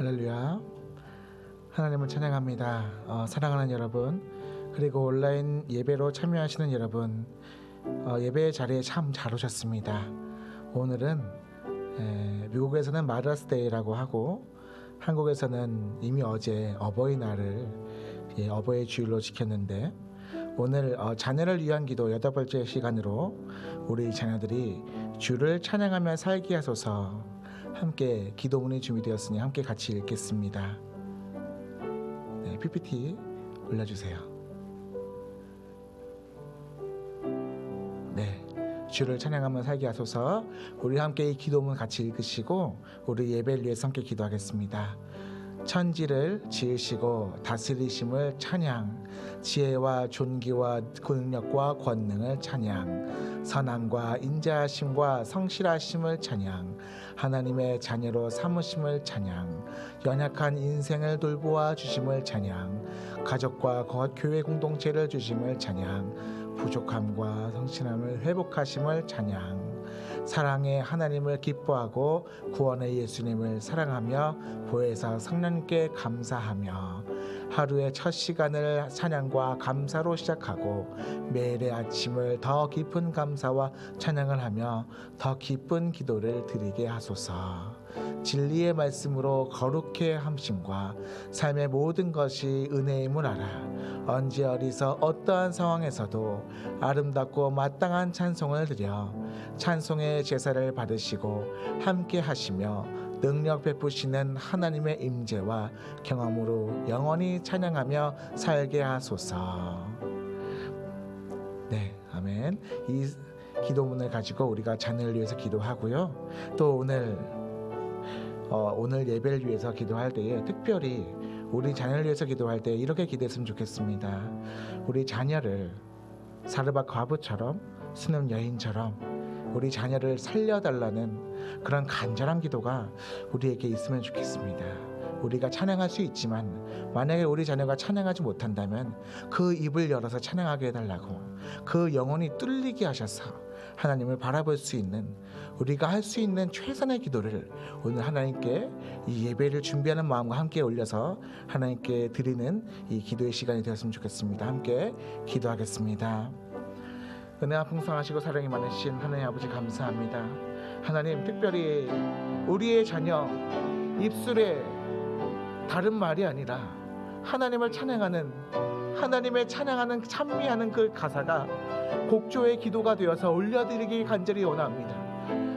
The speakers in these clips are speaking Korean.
할렐루야. 하나님을 찬양합니다. 사랑하는 여러분, 그리고 온라인 예배로 참여하시는 여러분, 예배 자리에 참 잘 오셨습니다. 오늘은 미국에서는 마더스데이라고 하고 한국에서는 이미 어제 어버이날을 어버이 주일로 지켰는데, 오늘 자녀를 위한 기도 8번째 시간으로 우리 자녀들이 주를 찬양하며 살게 하소서, 함께 기도문이 준비되었으니 함께 같이 읽겠습니다. PPT 올려주세요. 주를 찬양하며 살게 하소서. 우리 함께 이 기도문 같이 읽으시고 우리 예배를 위해서 함께 기도하겠습니다. 천지를 지으시고 다스리심을 찬양, 지혜와 존귀와 능력과 권능을 찬양, 선함과 인자하심과 성실하심을 찬양, 하나님의 자녀로 삼으심을 찬양, 연약한 인생을 돌보아 주심을 찬양, 가족과 교회 공동체를 주심을 찬양, 부족함과 성실함을 회복하심을 찬양, 사랑의 하나님을 기뻐하고 구원의 예수님을 사랑하며 보혜사 성령님께 감사하며 하루의 첫 시간을 찬양과 감사로 시작하고 매일의 아침을 더 깊은 감사와 찬양을 하며 더 기쁜 기도를 드리게 하소서. 진리의 말씀으로 거룩해 함심과 삶의 모든 것이 은혜임을 알아 언제 어디서 어떠한 상황에서도 아름답고 마땅한 찬송을 드려 찬송의 제사를 받으시고 함께 하시며 능력 베푸시는 하나님의 임재와 경험으로 영원히 찬양하며 살게 하소서. 아멘. 이 기도문을 가지고 우리가 자녀를 위해서 기도하고요. 또 오늘 예배를 위해서 기도할 때에 특별히 우리 자녀를 위해서 기도할 때 이렇게 기도했으면 좋겠습니다. 우리 자녀를 사르밧 과부처럼 수는 여인처럼 우리 자녀를 살려달라는 그런 간절한 기도가 우리에게 있으면 좋겠습니다. 우리가 찬양할 수 있지만 만약에 우리 자녀가 찬양하지 못한다면 그 입을 열어서 찬양하게 해달라고, 그 영혼이 뚫리게 하셔서 하나님을 바라볼 수 있는, 우리가 할 수 있는 최선의 기도를 오늘 하나님께 이 예배를 준비하는 마음과 함께 올려서 하나님께 드리는 이 기도의 시간이 되었으면 좋겠습니다. 함께 기도하겠습니다. 은혜가 풍성하시고 사랑이 많으신 하나님 아버지, 감사합니다. 하나님, 특별히 우리의 자녀 입술에 다른 말이 아니라 하나님을 찬양하는, 하나님의 찬양하는 찬미하는 그 가사가 곡조의 기도가 되어서 올려드리기 간절히 원합니다.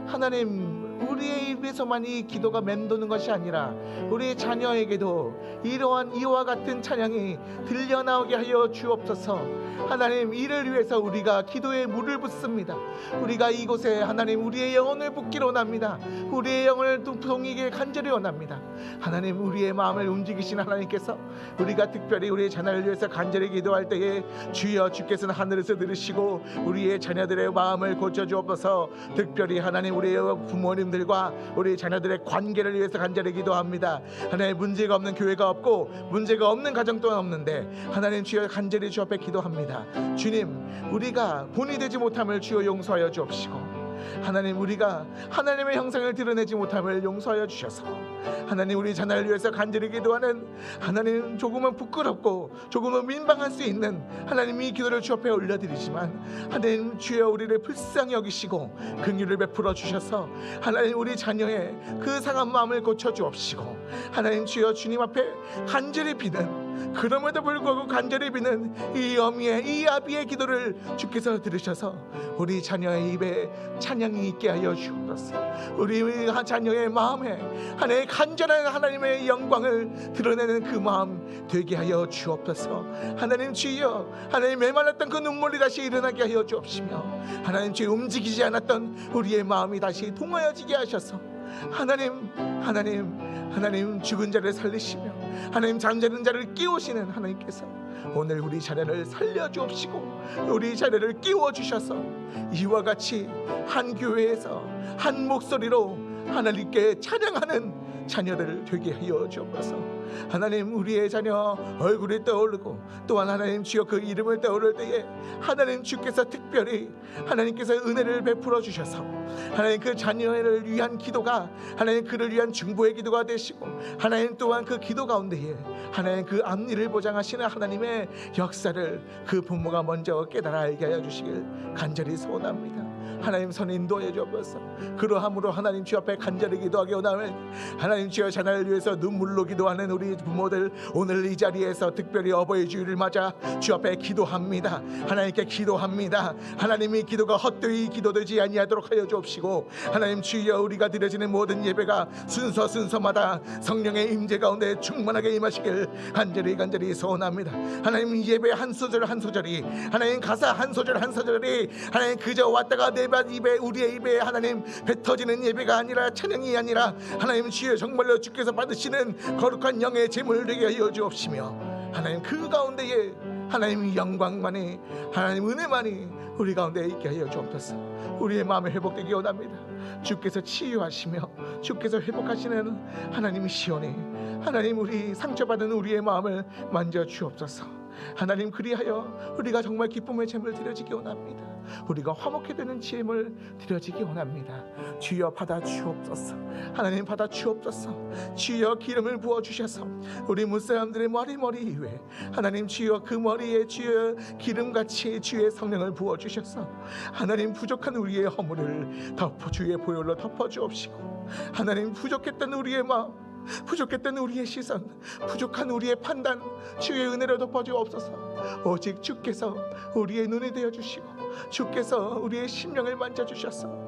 하나님, 우리의 입에서만 이 기도가 맴도는 것이 아니라 우리의 자녀에게도 이러한 이와 같은 찬양이 들려나오게 하여 주옵소서. 하나님, 이를 위해서 우리가 기도에 물을 붓습니다. 우리가 이곳에 하나님 우리의 영혼을 붓기로 원합니다. 우리의 영혼을 동이게 간절히 원합니다. 하나님, 우리의 마음을 움직이신 하나님께서 우리가 특별히 우리의 자녀를 위해서 간절히 기도할 때에 주여, 주께서는 하늘에서 들으시고 우리의 자녀들의 마음을 고쳐주옵소서. 특별히 하나님, 우리의 부모님들과 우리 자녀들의 관계를 위해서 간절히 기도합니다. 하나님, 문제가 없는 교회가 없고 문제가 없는 가정 또한 없는데 하나님 주여, 간절히 주 앞에 기도합니다. 주님, 우리가 본이 되지 못함을 주여 용서하여 주옵시고, 하나님, 우리가 하나님의 형상을 드러내지 못함을 용서하여 주셔서 하나님, 우리 자녀를 위해서 간절히 기도하는 하나님, 조금은 부끄럽고 조금은 민망할 수 있는 하나님 이 기도를 주 앞에 올려드리지만 하나님 주여, 우리를 불쌍히 여기시고 긍휼을 베풀어 주셔서 하나님 우리 자녀의 그 상한 마음을 고쳐 주옵시고, 하나님 주여, 주님 앞에 간절히 비는, 그럼에도 불구하고 간절히 비는 이 어미의, 이 아비의 기도를 주께서 들으셔서 우리 자녀의 입에 찬양이 있게 하여 주옵소서. 우리 자녀의 마음에 하나님의 간절한 하나님의 영광을 드러내는 그 마음 되게 하여 주옵소서. 하나님 주여, 하나님 메말랐던 그 눈물이 다시 일어나게 하여 주옵시며, 하나님 주여, 움직이지 않았던 우리의 마음이 다시 동하여지게 하셔서 하나님 죽은 자를 살리시며 하나님 잠자는 자를 깨우시는 하나님께서 오늘 우리 자녀를 살려주옵시고 우리 자녀를 깨워주셔서 이와 같이 한 교회에서 한 목소리로 하나님께 찬양하는 자녀들 되게 하여 주옵소서. 하나님, 우리의 자녀 얼굴이 떠오르고 또한 하나님 주여 그 이름을 떠오를 때에 하나님 주께서 특별히 하나님께서 은혜를 베풀어 주셔서 하나님 그 자녀를 위한 기도가 하나님 그를 위한 중보의 기도가 되시고 하나님 또한 그 기도 가운데에 하나님 그 앞니를 보장하시는 하나님의 역사를 그 부모가 먼저 깨달아 알게 하여 주시길 간절히 소원합니다. 하나님 선 인도해 주옵소서. 그러함으로 하나님 주 앞에 간절히 기도하게 원하면 하나님 주여 자녀를 위해서 눈물로 기도하는 우리 부모들 오늘 이 자리에서 특별히 어버이 주일을 맞아 주 앞에 기도합니다. 하나님께 기도합니다. 하나님이 기도가 헛되이 기도되지 아니하도록 하여 주옵시고 하나님 주여 우리가 드려지는 모든 예배가 순서마다 성령의 임재 가운데 충만하게 임하시길 간절히 소원합니다. 하나님 예배 한 소절 한 소절이 하나님 가사 한 소절 한 소절이 하나님 그저 왔다가 내 입에 우리의 입에 하나님 뱉어지는 예배가 아니라 찬양이 아니라 하나님 주여 정말로 주께서 받으시는 거룩한 영의 제물 되게 하여 주옵시며 하나님 그 가운데에 하나님 영광만이 하나님 은혜만이 우리 가운데 있게 하여 주옵소서. 우리의 마음이 회복되기 원합니다. 주께서 치유하시며 주께서 회복하시는 하나님 시온이 하나님 우리 상처받은 우리의 마음을 만져 주옵소서. 하나님 그리하여 우리가 정말 기쁨의 제물 드려지기 원합니다. 우리가 화목해 되는 제물 드려지기 원합니다. 주여 받아 주옵소서. 하나님 받아 주옵소서. 주여 기름을 부어 주셔서 우리 무사람들의 머리 위에 하나님 주여 그 머리에 주여 기름같이 주의 성령을 부어 주셔서 하나님 부족한 우리의 허물을 덮어 주의 보혈로 덮어 주옵시고 하나님 부족했던 우리의 마음 부족했던 우리의 시선 부족한 우리의 판단 주의 은혜로 덮어주옵소서. 오직 주께서 우리의 눈이 되어주시고 주께서 우리의 심령을 만져주셔서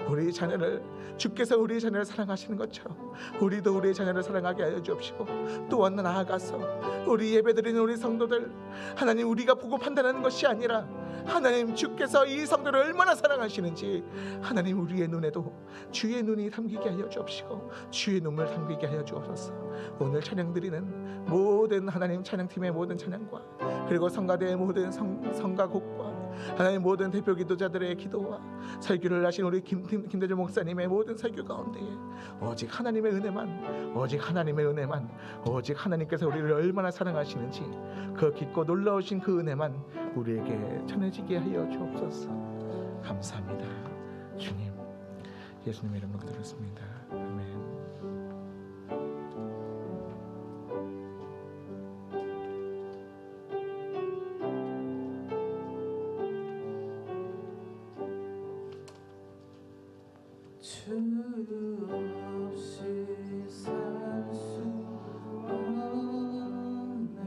우리 자녀를 주께서 우리 자녀를 사랑하시는 것처럼 우리도 우리 자녀를 사랑하게 하여 주옵시고 또한 나아가서 우리 예배드리는 우리 성도들 하나님 우리가 보고 판단하는 것이 아니라 하나님 주께서 이 성도를 얼마나 사랑하시는지 하나님 우리의 눈에도 주의 눈이 담기게 하여 주옵시고 주의 눈물 담기게 하여 주옵소서. 오늘 찬양 드리는 모든 하나님 찬양팀의 모든 찬양과 그리고 성가대의 모든 성가곡과 하나님 모든 대표 기도자들의 기도와 설교를 하신 우리 김대중 목사님의 모든 설교 가운데에 오직 하나님의 은혜만 오직 하나님께서 우리를 얼마나 사랑하시는지 그 깊고 놀라우신 그 은혜만 우리에게 전해지게 하여 주옵소서. 감사합니다. 주님 예수님의 이름으로 기도드렸습니다. 아멘. 주 없이 살 수 없네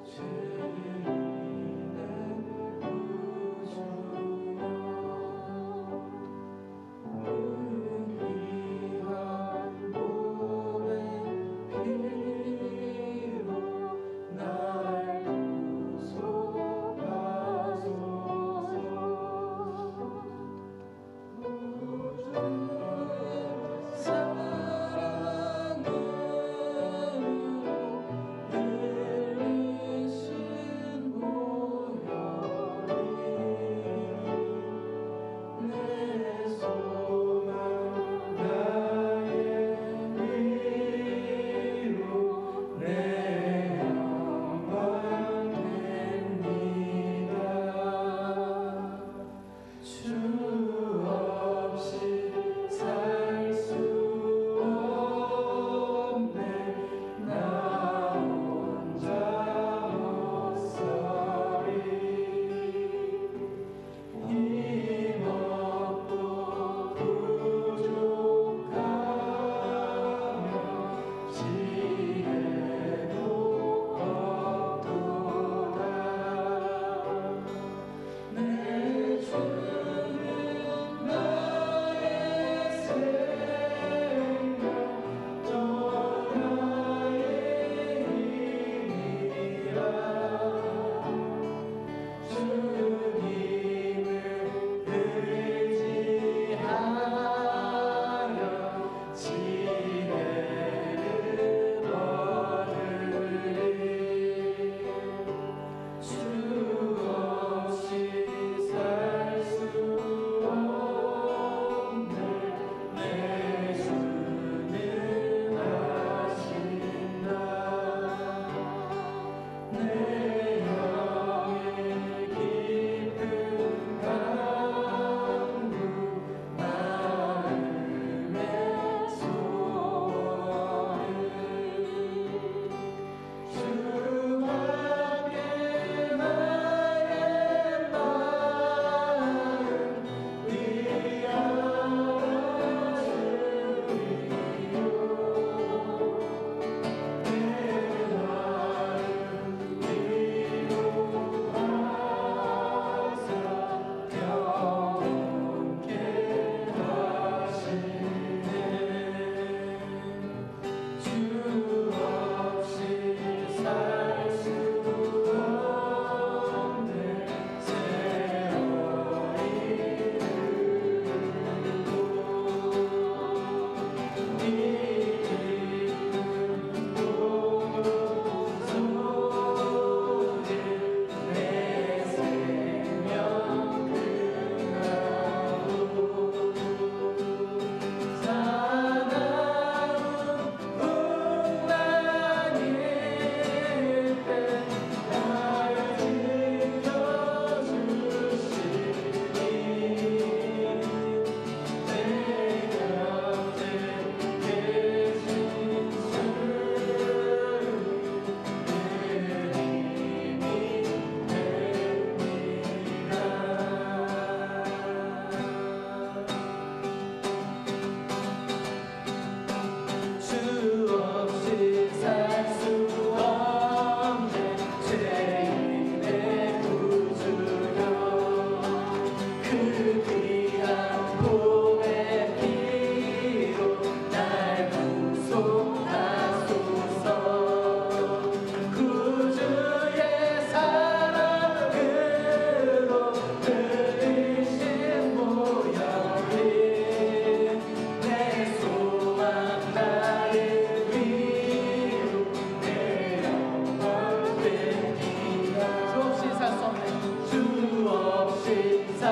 죄인의 구주여 의미한 몸의 피로 날 구속하소서.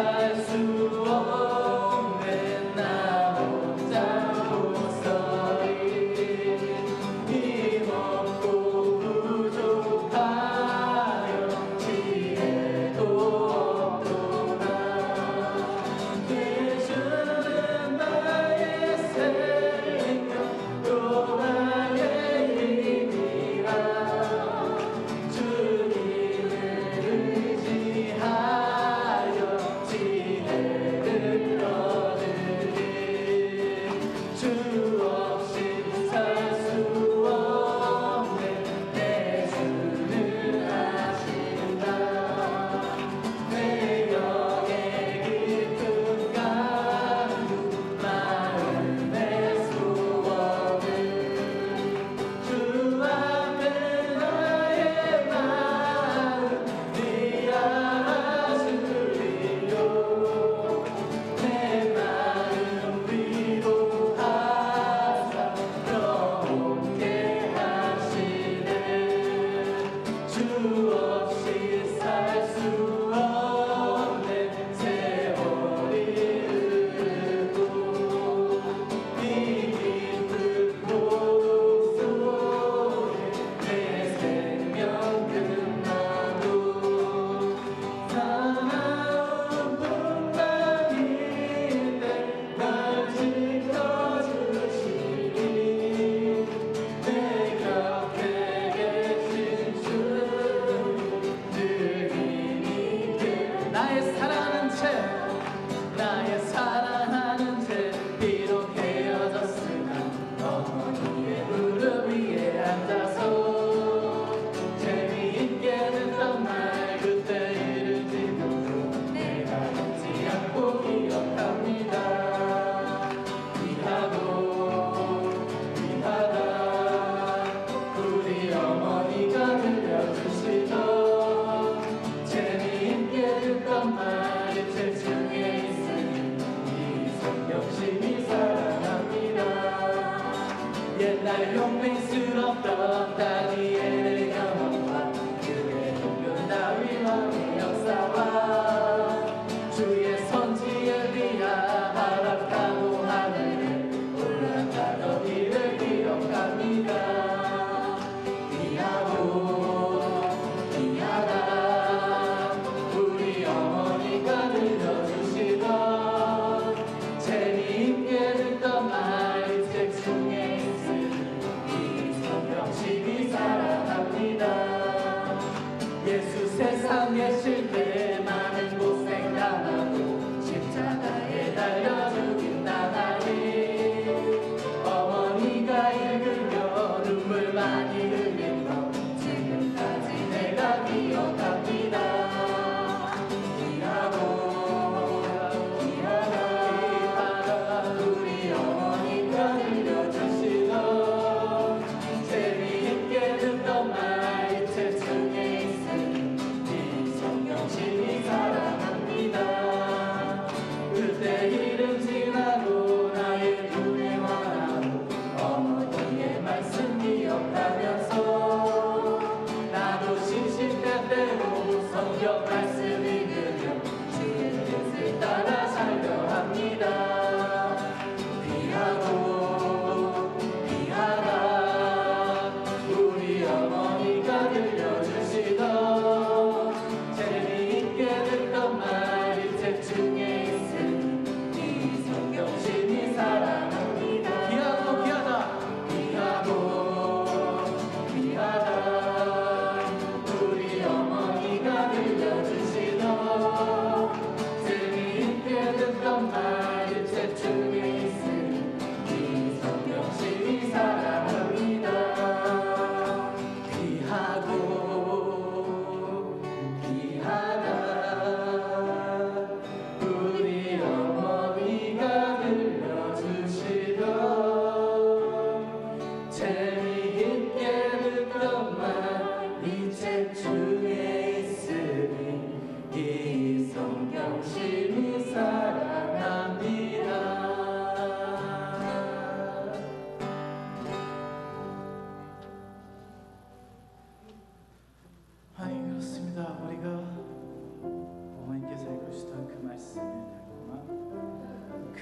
살 수 없네 나 혼자 못서리 힘없고 부족하여 지혜도 없도다 예수는 나의 생명 또 나의 힘이라 주님을 의지하여 지혜를 얻으리 주 없이 살 수 없네 내 주는 아신다 내 영의 깊은 강구 마음의 수원을 주 앞에 나의 마음 위안하시리요 내 마음 위로하사 평온케 하시네 주 없이 살 수 없네 세월이 흐르고 이 깊은 고독 속에 내 생명 끝나도 사나운 풍랑인데 날 지켜주시니 내 곁에 계신 주 늘 힘이 돼 나의 사랑하는 채 비록 헤어졌으나 어머니의 무릎 위에 앉아서 재미있게 듣던 말 그때 이른지도 내가 잊지 않고 기억합니다 귀하고 귀하다 우리 어머니가 들려주시던 재미있게 듣던 말이 책 중에 있으니 이 성경심이 사랑합니다 옛날 용맹스럽던 다니엘의 경험과 그의 종교 다윗왕의 역사와 주의 선지 엘리야 하락하고 하늘에 올라가던 일을 기억합니다 귀하고 귀하다 우리 어머니가 들려주시던 재미있게 듣던 말이 책 중에 있으니 이 성경심이 사랑합니다 예수 세상 계실 때 많은 고생 당하고 십자가에 달려 죽인 나날이 어머니가 읽으며 눈물 많이 흘린 것 지금까지 내가 기억합니다 귀하고 귀하다 우리 어머니가 들려주시던 재미있게 듣던 말이 책 중에 있으니 이 성경심이 사랑합니다 그때 일은 지나고 나의 눈에 환하고 어머니의 말씀 기억하면서 나도 신신때때로 성경 말씀 읽으며 주의 뜻을 따라 살려 합니다 귀하고 귀하다 우리 어머니가 들려주시던 재미있게 듣던 말이 책 중에 있으니 이 성경심이 사랑합니다 귀하고 귀하다 귀하고 귀하다 우리 어머니가 들려주시던 재미있게 듣던 말이 책 중에 있으니 이 성경심이 사랑합니다 귀하고 귀하다 우리 어머니가 들려주시던 재미있게 듣던 말이 책 중에 있으니 이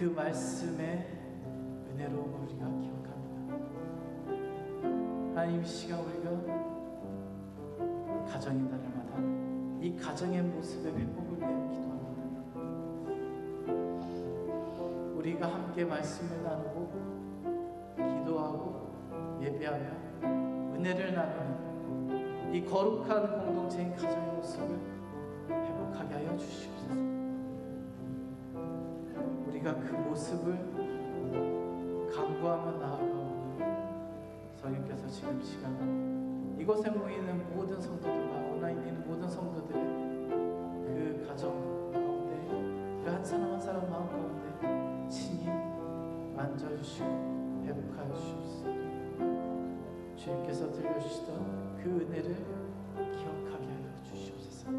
그 말씀의 은혜로움을 우리가 기억합니다. 하나님, 이 시간 우리가 가정의 날마다 이 가정의 모습의 회복을 위해 기도합니다. 우리가 함께 말씀을 나누고 기도하고 예배하며 은혜를 나누는 이 거룩한 공동체인 가정의 모습을 회복하게 하여 주시옵소서. 우리가 그 모습을 강구하며 나아가오니 성령께서 지금 시간 이곳에 모이는 모든 성도들과 온라인에 있는 모든 성도들의 그 가정 가운데 그 한 사람 한 사람 마음 가운데 친히 만져주시고 회복하여 주시옵소서. 주님께서 들려주시던 그 은혜를 기억하게 하여 주시옵소서.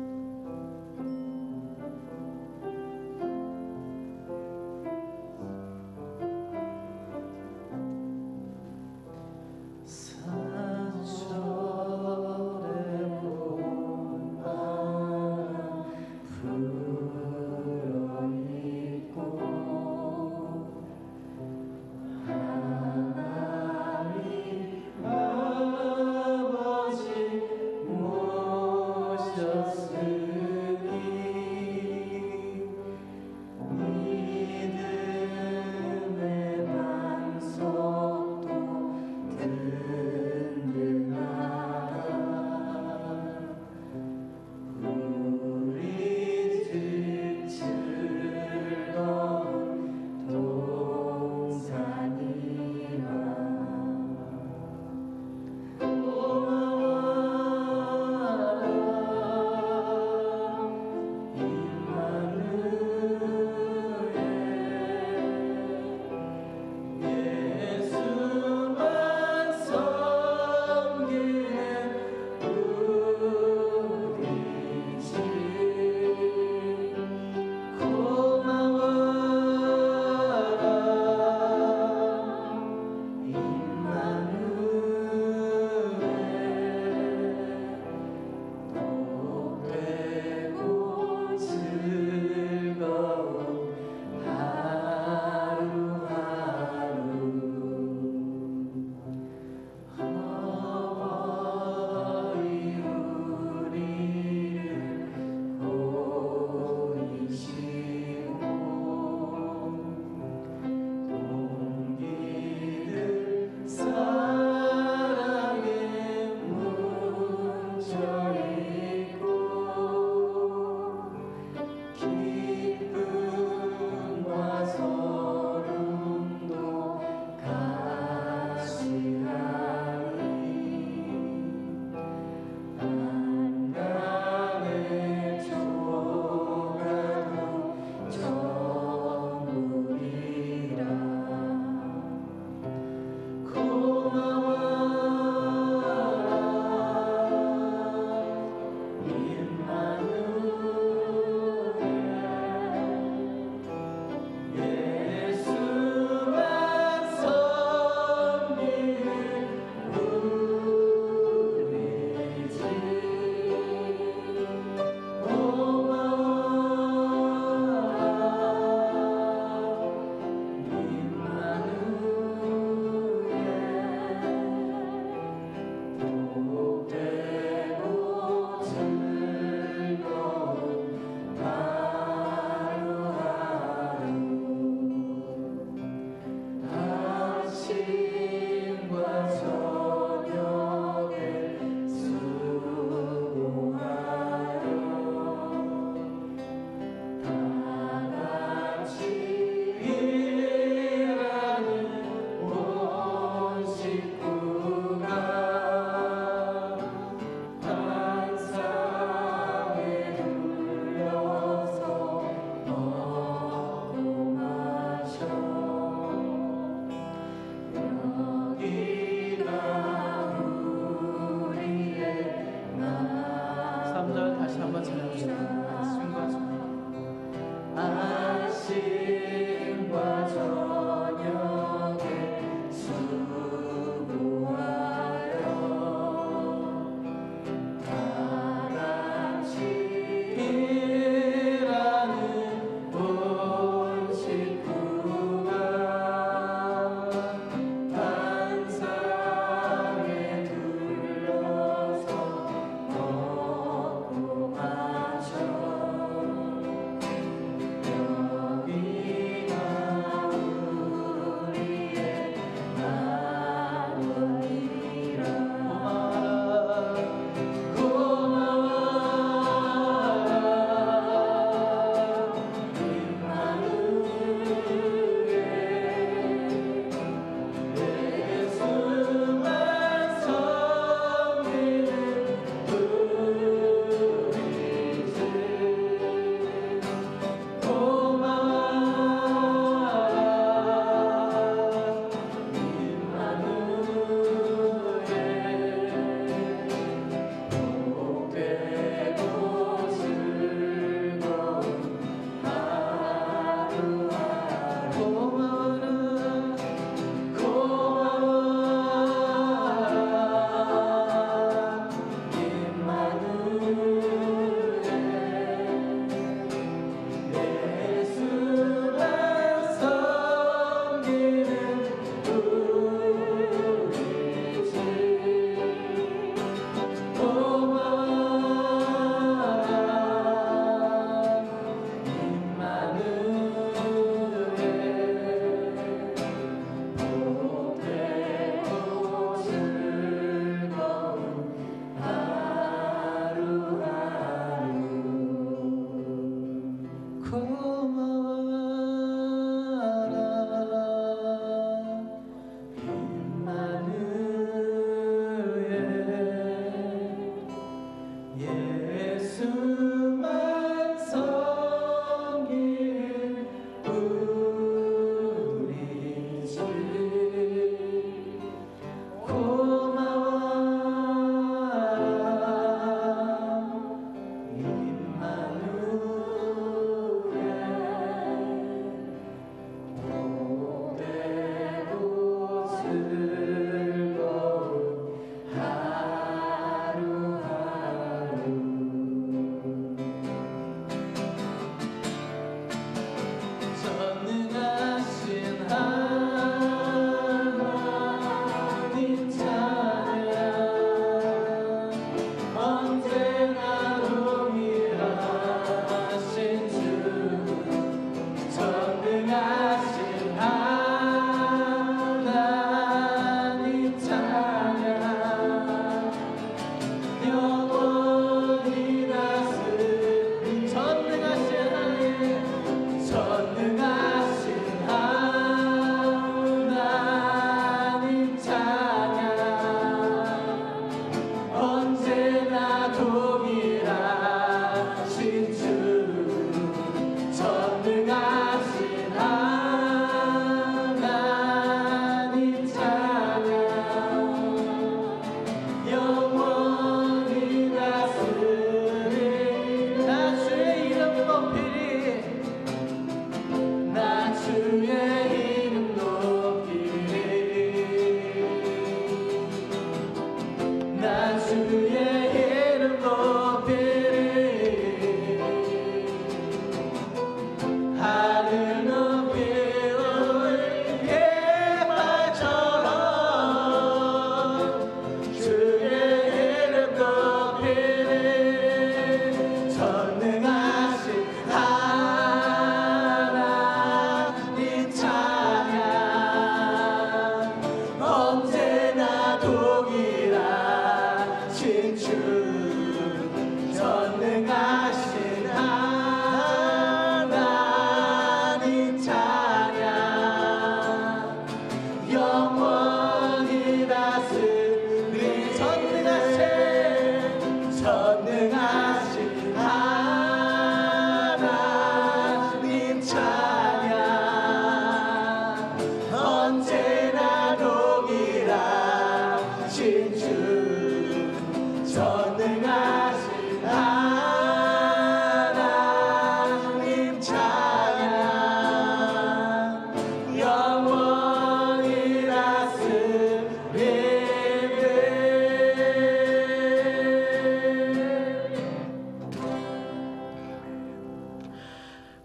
아버지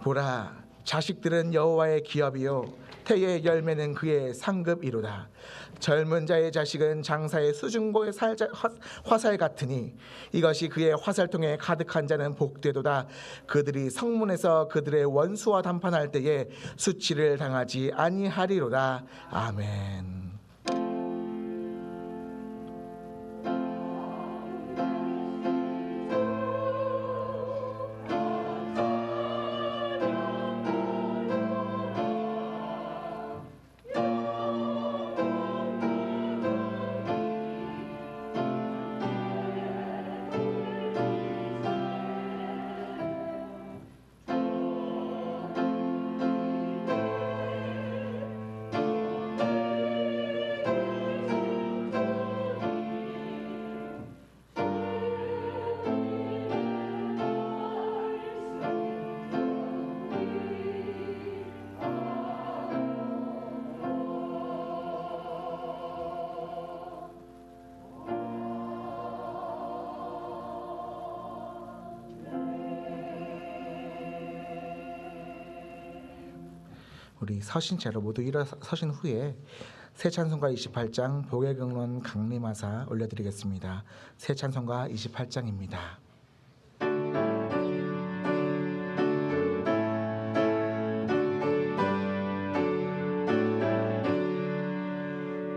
보라, 자식들은 여호와의 기업이요 태의 열매는 그의 상급이로다. 젊은 자의 자식은 장사의 수증고의 화살 같으니 이것이 그의 화살통에 가득한 자는 복되도다. 그들이 성문에서 그들의 원수와 담판할 때에 수치를 당하지 아니하리로다. 아멘. 우리 서신 채로 모두 일어서신 후에 새 찬송가 28장 복의 경론 강림하사 올려드리겠습니다. 새 찬송가 28장입니다.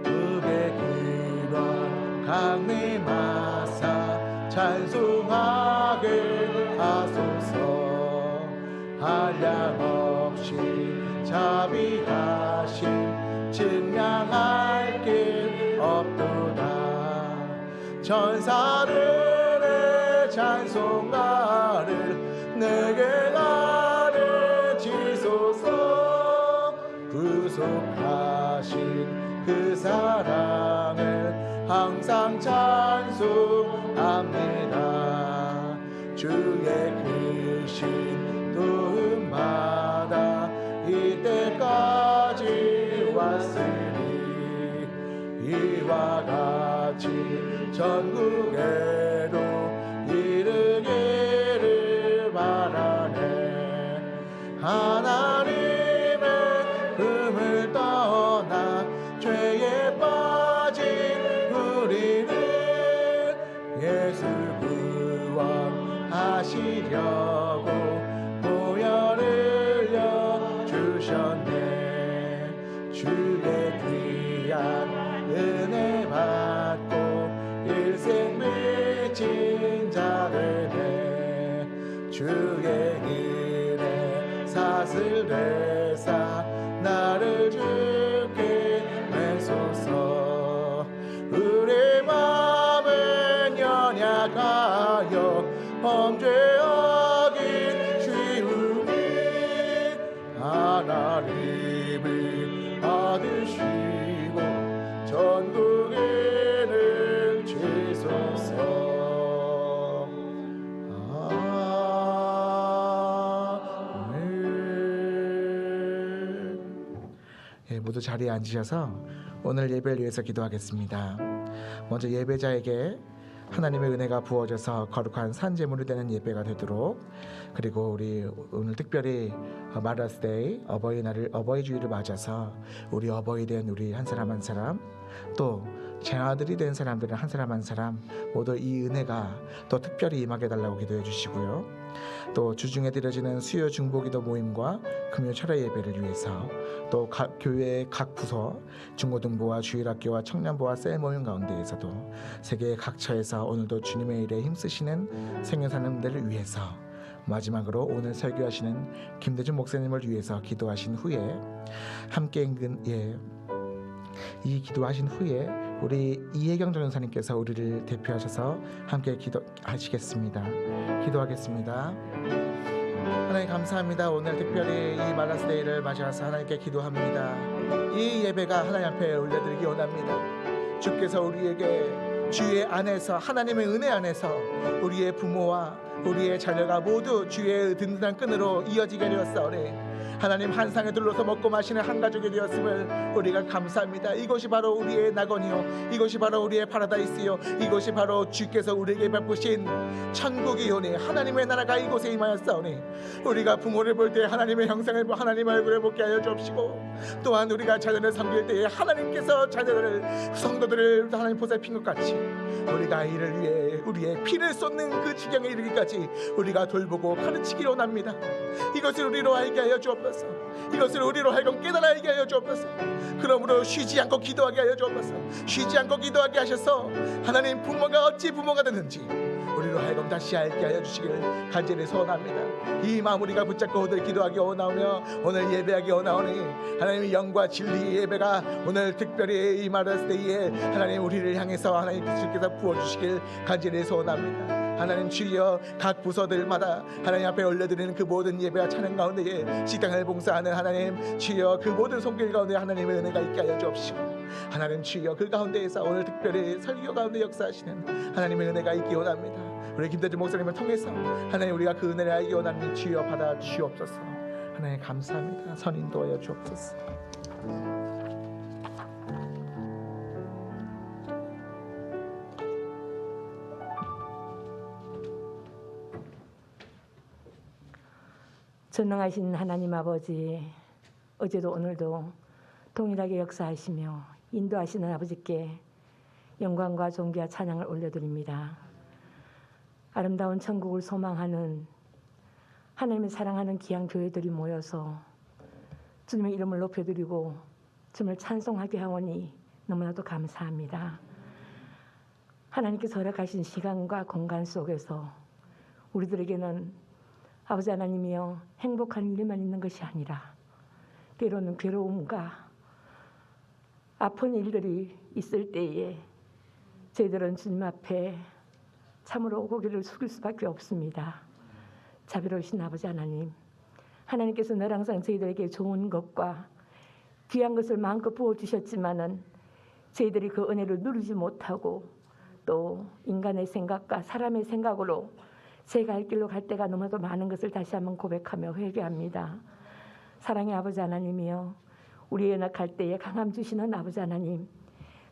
복의 근원 강림하사 찬송하게 하소서. 한량없이 자비하심 증량할 길 없도다. 천사들의 찬송가를 내게 가르치소서. 구속하신 그 사랑을 항상 찬송합니다. 주의 크신 도움받아 이때까지 왔으니 이와 같이 전국에도 이르기를 바라네. 하나님의 품을 떠나 죄에 빠진 우리는 예수 구원하시려고 보혈을 주셨네. 주의 귀한 은혜 받고 일생 미친 자들네. 주의 은혜 사슬 되사 나를 주께 매소서. 우리 마음은 연약하여 범죄하기 쉬우니 하나님을 받으시고 전국에는 주소서. 아멘. 모두 자리에 앉으셔서 오늘 예배를 위해서 기도하겠습니다. 먼저 예배자에게 하나님의 은혜가 부어져서 거룩한 산제물이 되는 예배가 되도록, 그리고 우리 오늘 특별히 마더스데이 어버이 주일을 맞아서 우리 어버이 된 우리 한 사람 한 사람, 또 재아들이 된 사람들은 한 사람 한 사람 모두 이 은혜가 또 특별히 임하게 달라고 기도해 주시고요. 또 주중에 드려지는 수요 중보기도 모임과 금요 철야 예배를 위해서, 또 교회의 각 부서 중고등부와 주일학교와 청년부와 셀 모임 가운데에서도 세계의 각처에서 오늘도 주님의 일에 힘쓰시는 생명사님들을 위해서, 마지막으로 오늘 설교하시는 김대중 목사님을 위해서 기도하신 후에 함께 이 기도하신 후에 우리 이혜경 전도사님께서 우리를 대표하셔서 함께 기도하시겠습니다. 기도하겠습니다. 하나님 감사합니다. 오늘 특별히 이 마더스데이를 맞아서 하나님께 기도합니다. 이 예배가 하나님 앞에 올려드리기 원합니다. 주께서 우리에게 주의 안에서, 하나님의 은혜 안에서 우리의 부모와 우리의 자녀가 모두 주의 든든한 끈으로 이어지게 되었사오니 하나님 한 상에 둘러서 먹고 마시는 한 가족이 되었음을 우리가 감사합니다. 이것이 바로 우리의 낙원이요, 이것이 바로 우리의 파라다이스요, 이것이 바로 주께서 우리에게 베푸신 천국이오니 하나님의 나라가 이곳에 임하였사오니 우리가 부모를 볼 때 하나님의 형상을 하나님의 얼굴을 보게 하여 주옵시고, 또한 우리가 자녀를 섬길 때에 하나님께서 자녀들을 성도들을 하나님 보살핀 것 같이 우리가 이를 위해 우리의 피를 쏟는 그 지경에 이르기까지 우리가 돌보고 가르치기를 원합니다. 이것을 우리로 알게 하여 주옵소서. 이것을 우리로 하여금 깨달아 알게 하여 주옵소서. 그러므로 쉬지 않고 기도하게 하여 주옵소서. 쉬지 않고 기도하게 하셔서 하나님 부모가 어찌 부모가 되는지 우리로 하여금 다시 알게 하여 주시기를 간절히 소원합니다. 이 마음 우리가 붙잡고 오늘 기도하기 원하오며 오늘 예배하기 원하오니 하나님의 영과 진리의 예배가 오늘 특별히 이 마르스 데이에 하나님 우리를 향해서 하나님 주께서 부어주시길 간절히 소원합니다. 하나님 주여, 각 부서들마다 하나님 앞에 올려드리는 그 모든 예배와 찬양 가운데에 식당을 봉사하는 하나님 주여, 그 모든 손길 가운데 하나님의 은혜가 있게 하여 주옵시고, 하나님 주여 그 가운데에서 오늘 특별히 설교 가운데 역사하시는 하나님의 은혜가 있기 원합니다. 우리 김대중 목사님을 통해서 하나님 우리가 그 은혜를 알기 원하니 주여 받아 주옵소서. 하나님 감사합니다. 선인도하여 주옵소서. 전능하신 하나님 아버지, 어제도 오늘도 동일하게 역사하시며 인도하시는 아버지께 영광과 존귀와 찬양을 올려드립니다. 아름다운 천국을 소망하는 하나님을 사랑하는 귀한 교회들이 모여서 주님의 이름을 높여드리고 주님을 찬송하게 하오니 너무나도 감사합니다. 하나님께서 허락하신 시간과 공간 속에서 우리들에게는 아버지 하나님이여 행복한 일만 있는 것이 아니라 때로는 괴로움과 아픈 일들이 있을 때에 저희들은 주님 앞에 참으로 고개를 숙일 수밖에 없습니다. 자비로우신 아버지 하나님, 하나님께서 늘 항상 저희들에게 좋은 것과 귀한 것을 마음껏 부어주셨지만은 저희들이 그 은혜를 누리지 못하고 또 인간의 생각과 사람의 생각으로 제 갈 길로 갈 때가 너무도 많은 것을 다시 한번 고백하며 회개합니다. 사랑의 아버지 하나님이여, 우리의 연약할 때에 강함 주시는 아버지 하나님,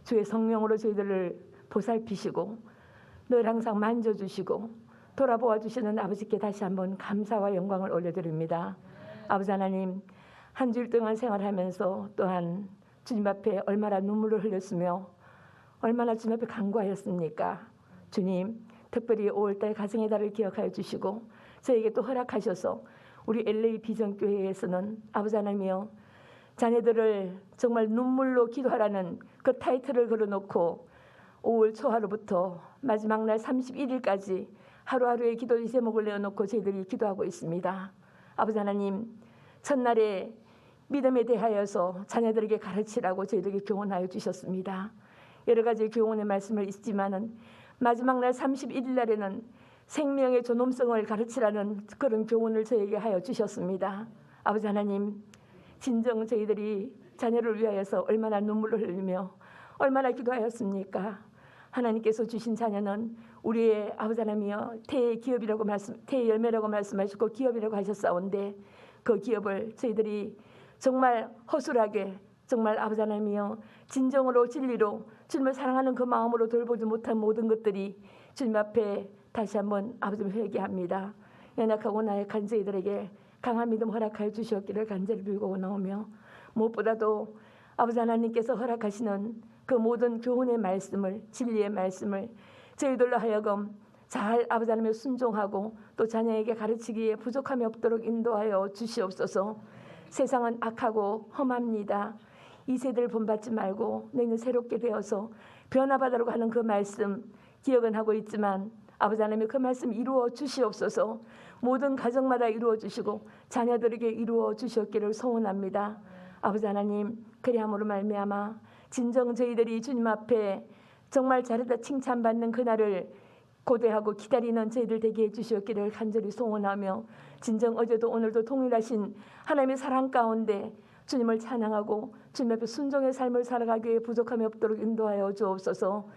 주의 성령으로 저희들을 보살피시고 늘 항상 만져주시고 돌아보아 주시는 아버지께 다시 한번 감사와 영광을 올려드립니다. 아버지 하나님, 한 주일 동안 생활하면서 또한 주님 앞에 얼마나 눈물을 흘렸으며 얼마나 주님 앞에 간구하였습니까? 주님, 특별히 5월달 가정의 달을 기억하여 주시고 저에게 또 허락하셔서 우리 LA 비전교회에서는 아버지 하나님이여, 자녀들을 정말 눈물로 기도하라는 그 타이틀을 걸어놓고 5월 초하루부터 마지막 날 31일까지 하루하루의 기도 제목을 내어놓고 저희들이 기도하고 있습니다. 아버지 하나님, 첫날에 믿음에 대하여서 자녀들에게 가르치라고 저희들에게 교훈하여 주셨습니다. 여러 가지 교훈의 말씀을 있지만은 마지막 날 31일 날에는 생명의 존엄성을 가르치라는 그런 교훈을 저에게 하여 주셨습니다. 아버지 하나님, 진정 저희들이 자녀를 위하여서 얼마나 눈물을 흘리며 얼마나 기도하였습니까? 하나님께서 주신 자녀는 우리의 아버지 하나님이여 태의 기업이라고 태의 열매라고 말씀하시고 기업이라고 하셨사온데 그 기업을 저희들이 정말 허술하게 정말 아버지 하나님이여 진정으로 진리로 주님을 사랑하는 그 마음으로 돌보지 못한 모든 것들이 주님 앞에 다시 한번 아버지를 회개합니다. 연약하고 나약한 저희들에게 강한 믿음 허락하여 주시옵기를 간절히 빌고 나오며, 무엇보다도 아버지 하나님께서 허락하시는 그 모든 교훈의 말씀을, 진리의 말씀을 저희들로 하여금 잘 아버지 하나님의 순종하고 또 자녀에게 가르치기에 부족함이 없도록 인도하여 주시옵소서. 세상은 악하고 험합니다. 이 세대를 본받지 말고 너희는 새롭게 되어서 변화받으라고 하는 그 말씀 기억은 하고 있지만 아버지 하나님, 그 말씀 이루어 주시옵소서. 모든 가정마다 이루어 주시고 자녀들에게 이루어 주셨기를 소원합니다. 아버지 하나님, 그리함으로 말미암아 진정 저희들이 주님 앞에 정말 잘했다 칭찬받는 그날을 고대하고 기다리는 저희들 되게 해주시었기를 간절히 소원하며, 진정 어제도 오늘도 동일하신 하나님의 사랑 가운데 주님을 찬양하고 주님 앞에 순종의 삶을 살아가기 위해 부족함이 없도록 인도하여 주옵소서.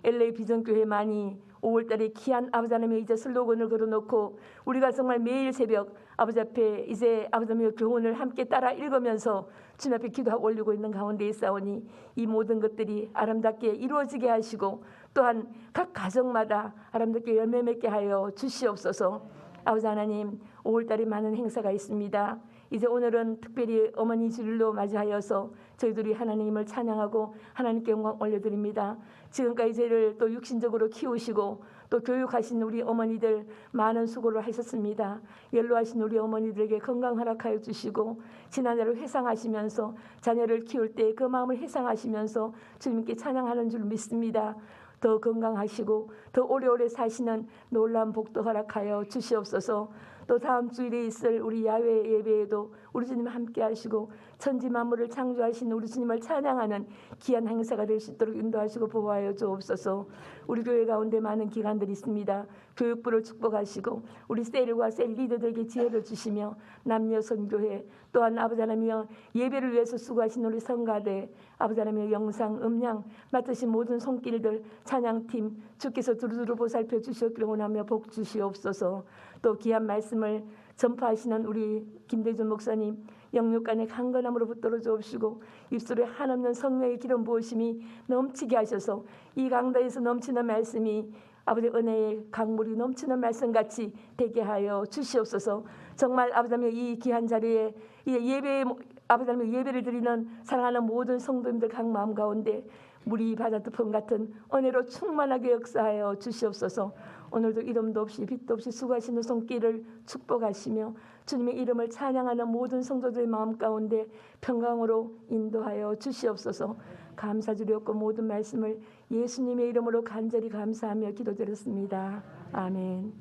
LA 비전교회만이 5월달에 귀한 아버지 하나님의 이제 슬로건을 걸어놓고 우리가 정말 매일 새벽 아버지 앞에 이제 아버지 하나님의 교훈을 함께 따라 읽으면서 주님 앞에 기도하고 올리고 있는 가운데 있사오니 이 모든 것들이 아름답게 이루어지게 하시고 또한 각 가정마다 아름답게 열매 맺게 하여 주시옵소서. 아버지 하나님, 5월달에 많은 행사가 있습니다. 이제 오늘은 특별히 어머니 주일로 맞이하여서 저희들이 하나님을 찬양하고 하나님께 영광 올려드립니다. 지금까지 저희를 또 육신적으로 키우시고 또 교육하신 우리 어머니들 많은 수고를 하셨습니다. 연로하신 우리 어머니들에게 건강 허락하여 주시고 지난해를 회상하시면서 자녀를 키울 때 그 마음을 회상하시면서 주님께 찬양하는 줄 믿습니다. 더 건강하시고 더 오래오래 사시는 놀라운 복도 허락하여 주시옵소서. 또 다음 주일에 있을 우리 야외 예배에도 우리 주님 함께 하시고 천지 만물을 창조하신 우리 주님을 찬양하는 귀한 행사가 될 수 있도록 인도하시고 보호하여 주옵소서. 우리 교회 가운데 많은 기관들이 있습니다. 교육부를 축복하시고 우리 셀과 셀 리더들에게 지혜를 주시며 남녀 선교회 또한 아버지 하나님이여 예배를 위해서 수고하신 우리 성가대 아버지 하나님이여 영상 음량 맡으신 모든 손길들 찬양팀 주께서 두루두루 보살펴 주시옵기를 원하며 복 주시옵소서. 또 귀한 말씀을 전파하시는 우리 김대준 목사님 영육간의 강건함으로 붙들어 주옵시고 입술에 한없는 성령의 기름 부으심이 넘치게 하셔서 이 강단에서 넘치는 말씀이 아버지 은혜의 강물이 넘치는 말씀같이 되게 하여 주시옵소서. 정말 아버지 하나님 이 귀한 자리에 이 예배 아버지 하나님 예배를 드리는 사랑하는 모든 성도님들 각 마음 가운데 물이 바다뜻품 같은 은혜로 충만하게 역사하여 주시옵소서. 오늘도 이름도 없이 빛도 없이 수고하시는 손길을 축복하시며 주님의 이름을 찬양하는 모든 성도들의 마음 가운데 평강으로 인도하여 주시옵소서. 감사드렸고 모든 말씀을 예수님의 이름으로 간절히 감사하며 기도드렸습니다. 아멘.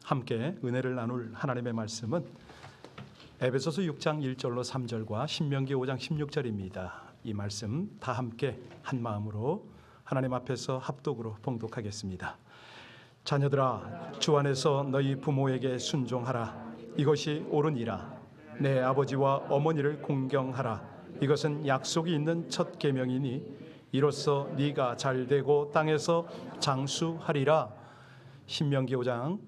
함께 은혜를 나눌 하나님의 말씀은 에베소서 6장 1절로 3절과 신명기 5장 16절입니다. 이 말씀 다 함께 한 마음으로 하나님 앞에서 합독으로 봉독하겠습니다. 자녀들아 주 안에서 너희 부모에게 순종하라. 이것이 옳으니라. 내 아버지와 어머니를 공경하라. 이것은 약속이 있는 첫 계명이니 이로써 네가 잘되고 땅에서 장수하리라. 신명기 5장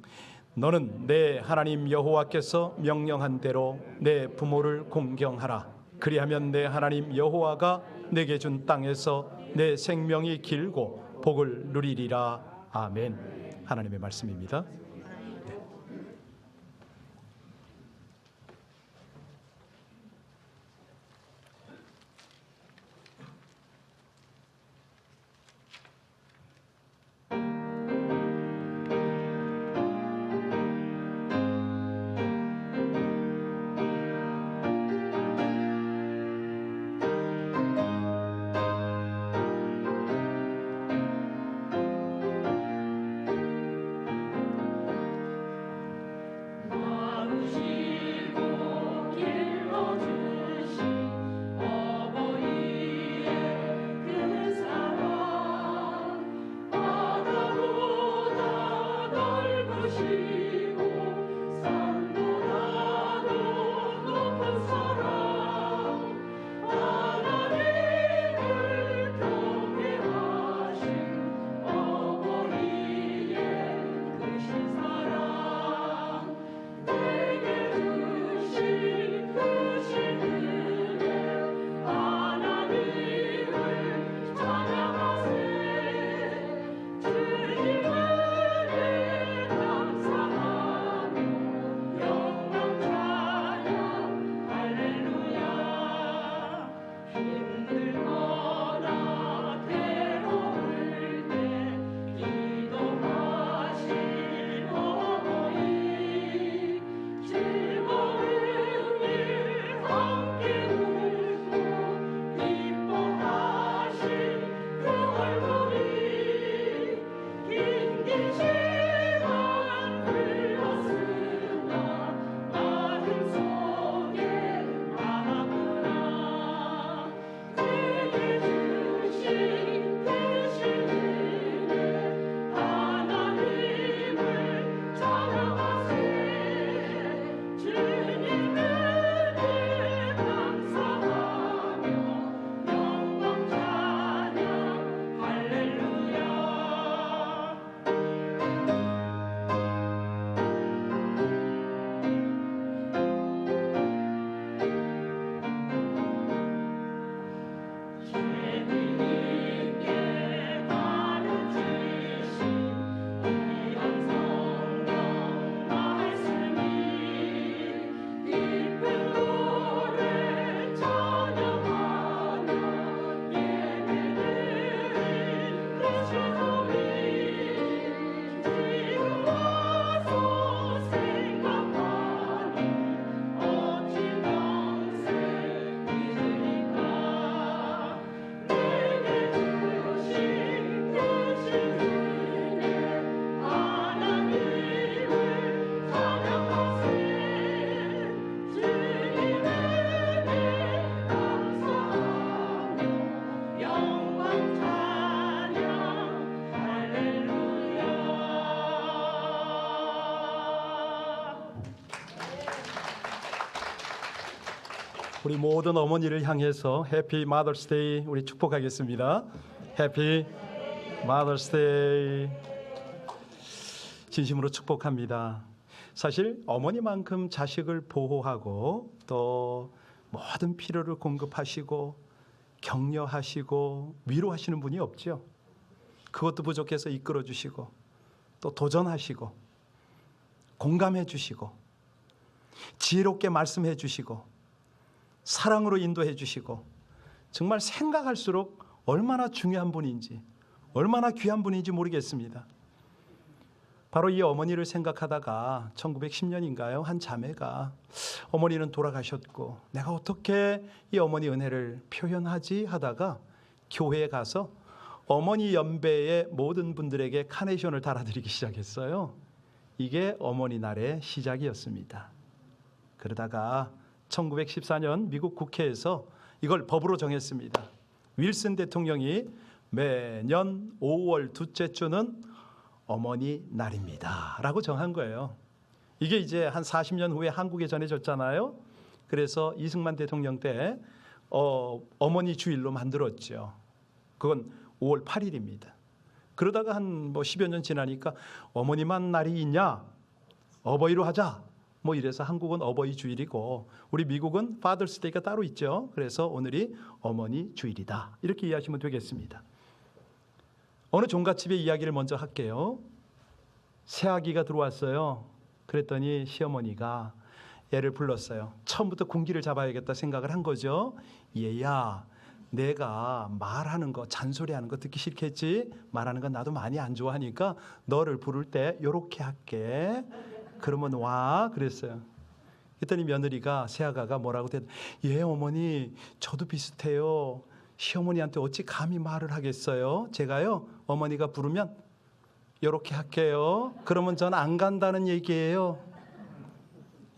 너는 내 하나님 여호와께서 명령한 대로 내 부모를 공경하라. 그리하면 내 하나님 여호와가 내게 준 땅에서 내 생명이 길고 복을 누리리라. 아멘. 하나님의 말씀입니다. 우리 모든 어머니를 향해서 해피 마더스데이 우리 축복하겠습니다. 해피 마더스데이. 진심으로 축복합니다. 사실 어머니만큼 자식을 보호하고 또 모든 필요를 공급하시고 격려하시고 위로하시는 분이 없죠. 그것도 부족해서 이끌어 주시고 또 도전하시고 공감해 주시고 지혜롭게 말씀해 주시고 사랑으로 인도해 주시고 정말 생각할수록 얼마나 중요한 분인지 얼마나 귀한 분인지 모르겠습니다. 바로 이 어머니를 생각하다가 1910년인가요? 한 자매가 어머니는 돌아가셨고 내가 어떻게 이 어머니 은혜를 표현하지 하다가 교회에 가서 어머니 연배의 모든 분들에게 카네이션을 달아드리기 시작했어요. 이게 어머니 날의 시작이었습니다. 그러다가 1914년 미국 국회에서 이걸 법으로 정했습니다. 윌슨 대통령이 매년 5월 둘째 주는 어머니 날입니다 라고 정한 거예요. 이게 이제 한 40년 후에 한국에 전해졌잖아요. 그래서 이승만 대통령 때 어머니 주일로 만들었죠. 그건 5월 8일입니다. 그러다가 한 10여 년 지나니까 어머니만 날이 있냐? 어버이로 하자. 이래서 한국은 어버이 주일이고 우리 미국은 파더스 데이가 따로 있죠. 그래서 오늘이 어머니 주일이다. 이렇게 이해하시면 되겠습니다. 어느 종갓집의 이야기를 먼저 할게요. 새아기가 들어왔어요. 그랬더니 시어머니가 애를 불렀어요. 처음부터 군기를 잡아야겠다 생각을 한 거죠. 얘야, 내가 말하는 거, 잔소리하는 거 듣기 싫겠지? 말하는 건 나도 많이 안 좋아하니까 너를 부를 때 요렇게 할게. 그러면 와 그랬어요. 그랬더니 며느리가 새아가가 뭐라고 대답? 예 어머니 저도 비슷해요. 시어머니한테 어찌 감히 말을 하겠어요? 제가요 어머니가 부르면 요렇게 할게요. 그러면 전 안 간다는 얘기예요.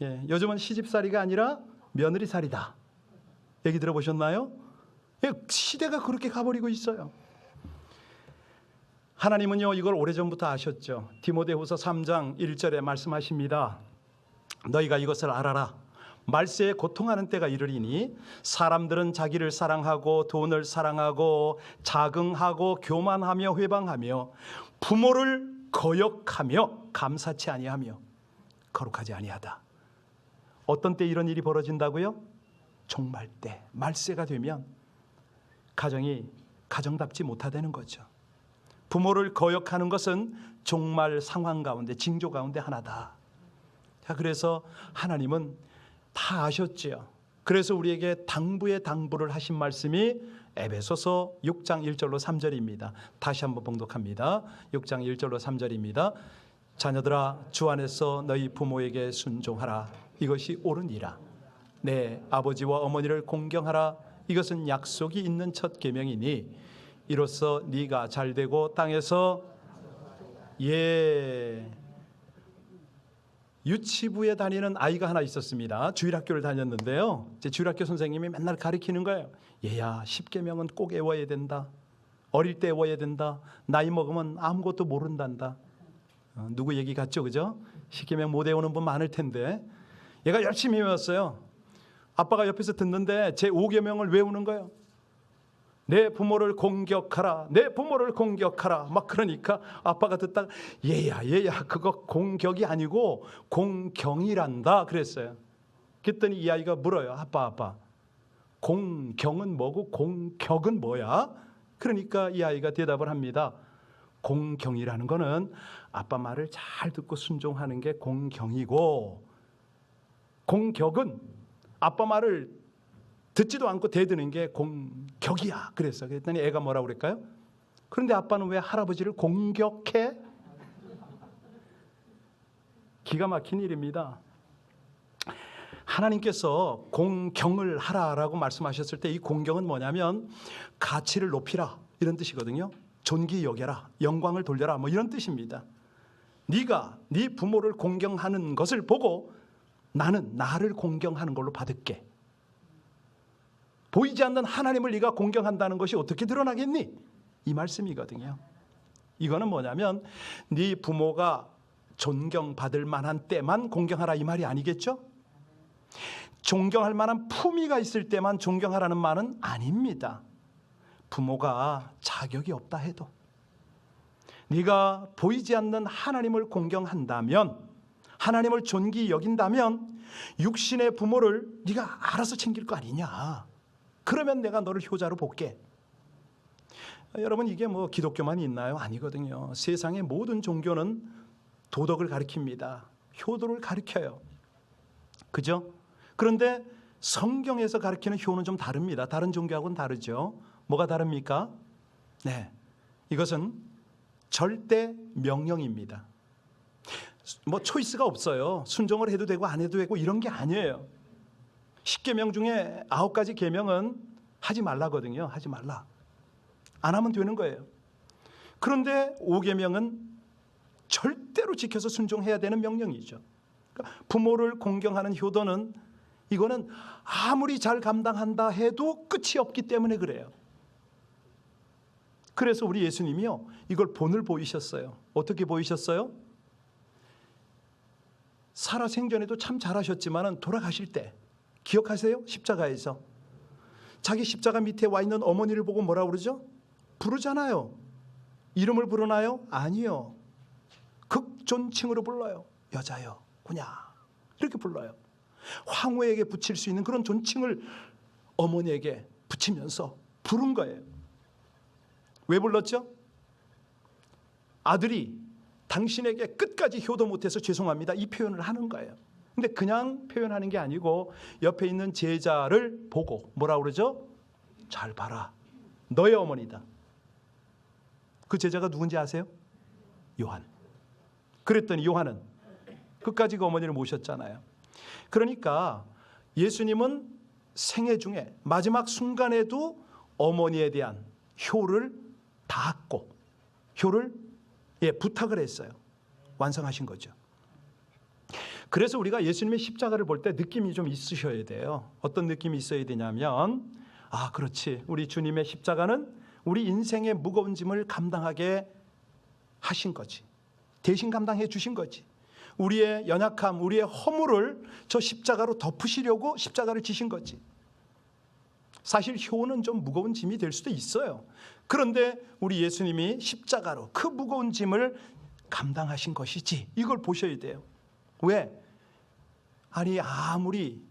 예, 요즘은 시집살이가 아니라 며느리살이다. 얘기 들어보셨나요? 예, 시대가 그렇게 가버리고 있어요. 하나님은요 이걸 오래전부터 아셨죠. 디모데후서 3장 1절에 말씀하십니다. 너희가 이것을 알아라. 말세에 고통하는 때가 이르리니 사람들은 자기를 사랑하고 돈을 사랑하고 자긍하고 교만하며 회방하며 부모를 거역하며 감사치 아니하며 거룩하지 아니하다. 어떤 때 이런 일이 벌어진다고요? 종말 때, 말세가 되면 가정이 가정답지 못하다는 거죠. 부모를 거역하는 것은 종말 상황 가운데 징조 가운데 하나다. 자, 그래서 하나님은 다 아셨지요. 그래서 우리에게 당부의 당부를 하신 말씀이 에베소서 6장 1절로 3절입니다. 다시 한번 봉독합니다. 6장 1절로 3절입니다. 자녀들아 주 안에서 너희 부모에게 순종하라. 이것이 옳으니라. 내 아버지와 어머니를 공경하라. 이것은 약속이 있는 첫 계명이니 이로써 네가 잘되고 땅에서 유치부에 다니는 아이가 하나 있었습니다. 주일학교를 다녔는데요. 제 주일학교 선생님이 맨날 가르치는 거예요. 얘야 10계명은 꼭 외워야 된다. 어릴 때 외워야 된다. 나이 먹으면 아무것도 모른단다. 누구 얘기 같죠, 그죠? 10계명 못 외우는 분 많을 텐데 얘가 열심히 외웠어요. 아빠가 옆에서 듣는데 제 5계명을 외우는 거예요. 내 부모를 공격하라. 내 부모를 공격하라. 막 그러니까 아빠가 듣다가 얘야 그거 공격이 아니고 공경이란다 그랬어요. 그랬더니 이 아이가 물어요. 아빠 공경은 뭐고 공격은 뭐야? 그러니까 이 아이가 대답을 합니다. 공경이라는 거는 아빠 말을 잘 듣고 순종하는 게 공경이고 공격은 아빠 말을 듣지도 않고 대드는 게 공격이야. 그랬더니 애가 뭐라고 그럴까요? 그런데 아빠는 왜 할아버지를 공격해? 기가 막힌 일입니다. 하나님께서 공경을 하라라고 말씀하셨을 때 이 공경은 뭐냐면 가치를 높이라 이런 뜻이거든요. 존귀 여겨라, 영광을 돌려라 이런 뜻입니다. 네가 네 부모를 공경하는 것을 보고 나는 나를 공경하는 걸로 받을게. 보이지 않는 하나님을 네가 공경한다는 것이 어떻게 드러나겠니? 이 말씀이거든요. 이거는 뭐냐면 네 부모가 존경받을 만한 때만 공경하라 이 말이 아니겠죠? 존경할 만한 품위가 있을 때만 존경하라는 말은 아닙니다. 부모가 자격이 없다 해도 네가 보이지 않는 하나님을 공경한다면, 하나님을 존귀히 여긴다면 육신의 부모를 네가 알아서 챙길 거 아니냐. 그러면 내가 너를 효자로 볼게. 여러분, 이게 뭐 기독교만 있나요? 아니거든요. 세상의 모든 종교는 도덕을 가르칩니다. 효도를 가르쳐요. 그죠? 그런데 성경에서 가르치는 효는 좀 다릅니다. 다른 종교하고는 다르죠. 뭐가 다릅니까? 네, 이것은 절대 명령입니다. 뭐 초이스가 없어요. 순종을 해도 되고 안 해도 되고 이런 게 아니에요. 10계명 중에 9가지 계명은 하지 말라거든요. 하지 말라. 안 하면 되는 거예요. 그런데 5계명은 절대로 지켜서 순종해야 되는 명령이죠. 그러니까 부모를 공경하는 효도는, 이거는 아무리 잘 감당한다 해도 끝이 없기 때문에 그래요. 그래서 우리 예수님이요, 이걸 본을 보이셨어요. 어떻게 보이셨어요? 살아 생전에도 참 잘하셨지만 돌아가실 때 기억하세요? 십자가에서 자기 십자가 밑에 와 있는 어머니를 보고 뭐라 그러죠? 부르잖아요. 이름을 부르나요? 아니요. 극존칭으로 불러요. 여자여, 구냐, 이렇게 불러요. 황후에게 붙일 수 있는 그런 존칭을 어머니에게 붙이면서 부른 거예요. 왜 불렀죠? 아들이 당신에게 끝까지 효도 못해서 죄송합니다, 이 표현을 하는 거예요. 근데 그냥 표현하는 게 아니고 옆에 있는 제자를 보고 뭐라 그러죠? 잘 봐라, 너의 어머니다. 그 제자가 누군지 아세요? 요한. 그랬더니 요한은 끝까지 그 어머니를 모셨잖아요. 그러니까 예수님은 생애 중에 마지막 순간에도 어머니에 대한 효를 닿았고 효를 부탁을 했어요. 완성하신 거죠. 그래서 우리가 예수님의 십자가를 볼 때 느낌이 좀 있으셔야 돼요. 어떤 느낌이 있어야 되냐면, 아, 그렇지, 우리 주님의 십자가는 우리 인생의 무거운 짐을 감당하게 하신 거지. 대신 감당해 주신 거지. 우리의 연약함, 우리의 허물을 저 십자가로 덮으시려고 십자가를 지신 거지. 사실 효는 좀 무거운 짐이 될 수도 있어요. 그런데 우리 예수님이 십자가로 그 무거운 짐을 감당하신 것이지, 이걸 보셔야 돼요. 왜? 아니, 아무리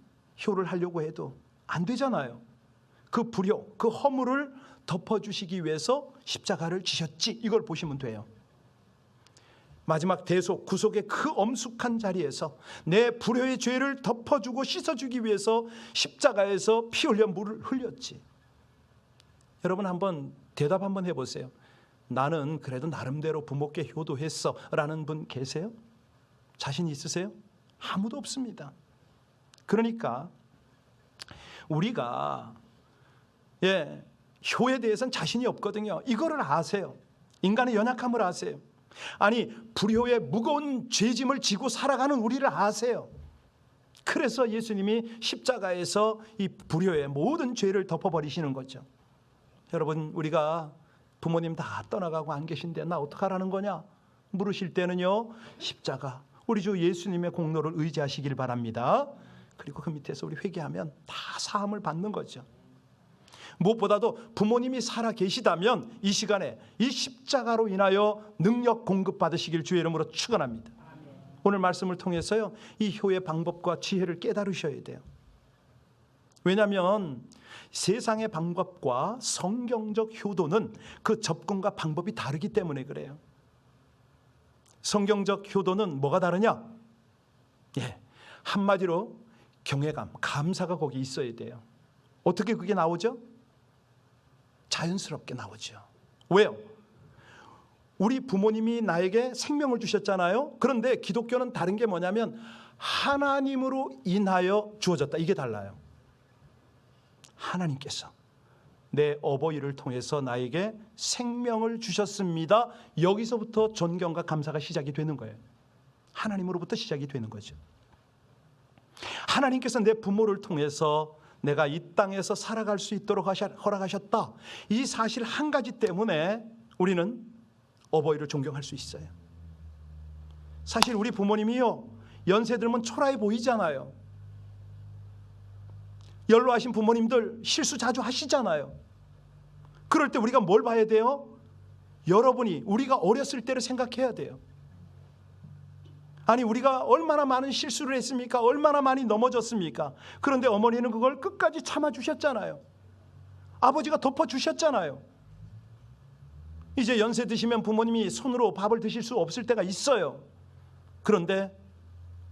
효를 하려고 해도 안 되잖아요. 그 불효, 그 허물을 덮어주시기 위해서 십자가를 지셨지, 이걸 보시면 돼요. 마지막 대속, 구속의 그 엄숙한 자리에서 내 불효의 죄를 덮어주고 씻어주기 위해서 십자가에서 피 흘려 물을 흘렸지. 여러분, 한번 대답 한번 해보세요. 나는 그래도 나름대로 부모께 효도했어 라는 분 계세요? 자신 있으세요? 아무도 없습니다. 그러니까 우리가 효에 대해서는 자신이 없거든요. 이거를 아세요. 인간의 연약함을 아세요. 아니, 불효의 무거운 죄짐을 지고 살아가는 우리를 아세요. 그래서 예수님이 십자가에서 이 불효의 모든 죄를 덮어버리시는 거죠. 여러분, 우리가 부모님 다 떠나가고 안 계신데 나 어떡하라는 거냐 물으실 때는요, 십자가, 우리 주 예수님의 공로를 의지하시길 바랍니다. 그리고 그 밑에서 우리 회개하면 다 사함을 받는 거죠. 무엇보다도 부모님이 살아 계시다면 이 시간에 이 십자가로 인하여 능력 공급받으시길 주의 이름으로 축원합니다. 오늘 말씀을 통해서요, 이 효의 방법과 지혜를 깨달으셔야 돼요. 왜냐하면 세상의 방법과 성경적 효도는 그 접근과 방법이 다르기 때문에 그래요. 성경적 효도는 뭐가 다르냐? 한마디로 경외감, 감사가 거기 있어야 돼요. 어떻게 그게 나오죠? 자연스럽게 나오죠. 왜요? 우리 부모님이 나에게 생명을 주셨잖아요. 그런데 기독교는 다른 게 뭐냐면 하나님으로 인하여 주어졌다. 이게 달라요. 하나님께서 내 어버이를 통해서 나에게 생명을 주셨습니다. 여기서부터 존경과 감사가 시작이 되는 거예요. 하나님으로부터 시작이 되는 거죠. 하나님께서 내 부모를 통해서 내가 이 땅에서 살아갈 수 있도록 허락하셨다. 이 사실 한 가지 때문에 우리는 어버이를 존경할 수 있어요. 사실 우리 부모님이요, 연세 들면 초라해 보이잖아요. 연로하신 부모님들 실수 자주 하시잖아요. 그럴 때 우리가 뭘 봐야 돼요? 여러분이 우리가 어렸을 때를 생각해야 돼요. 아니 우리가 얼마나 많은 실수를 했습니까? 얼마나 많이 넘어졌습니까? 그런데 어머니는 그걸 끝까지 참아주셨잖아요. 아버지가 덮어주셨잖아요. 이제 연세 드시면 부모님이 손으로 밥을 드실 수 없을 때가 있어요. 그런데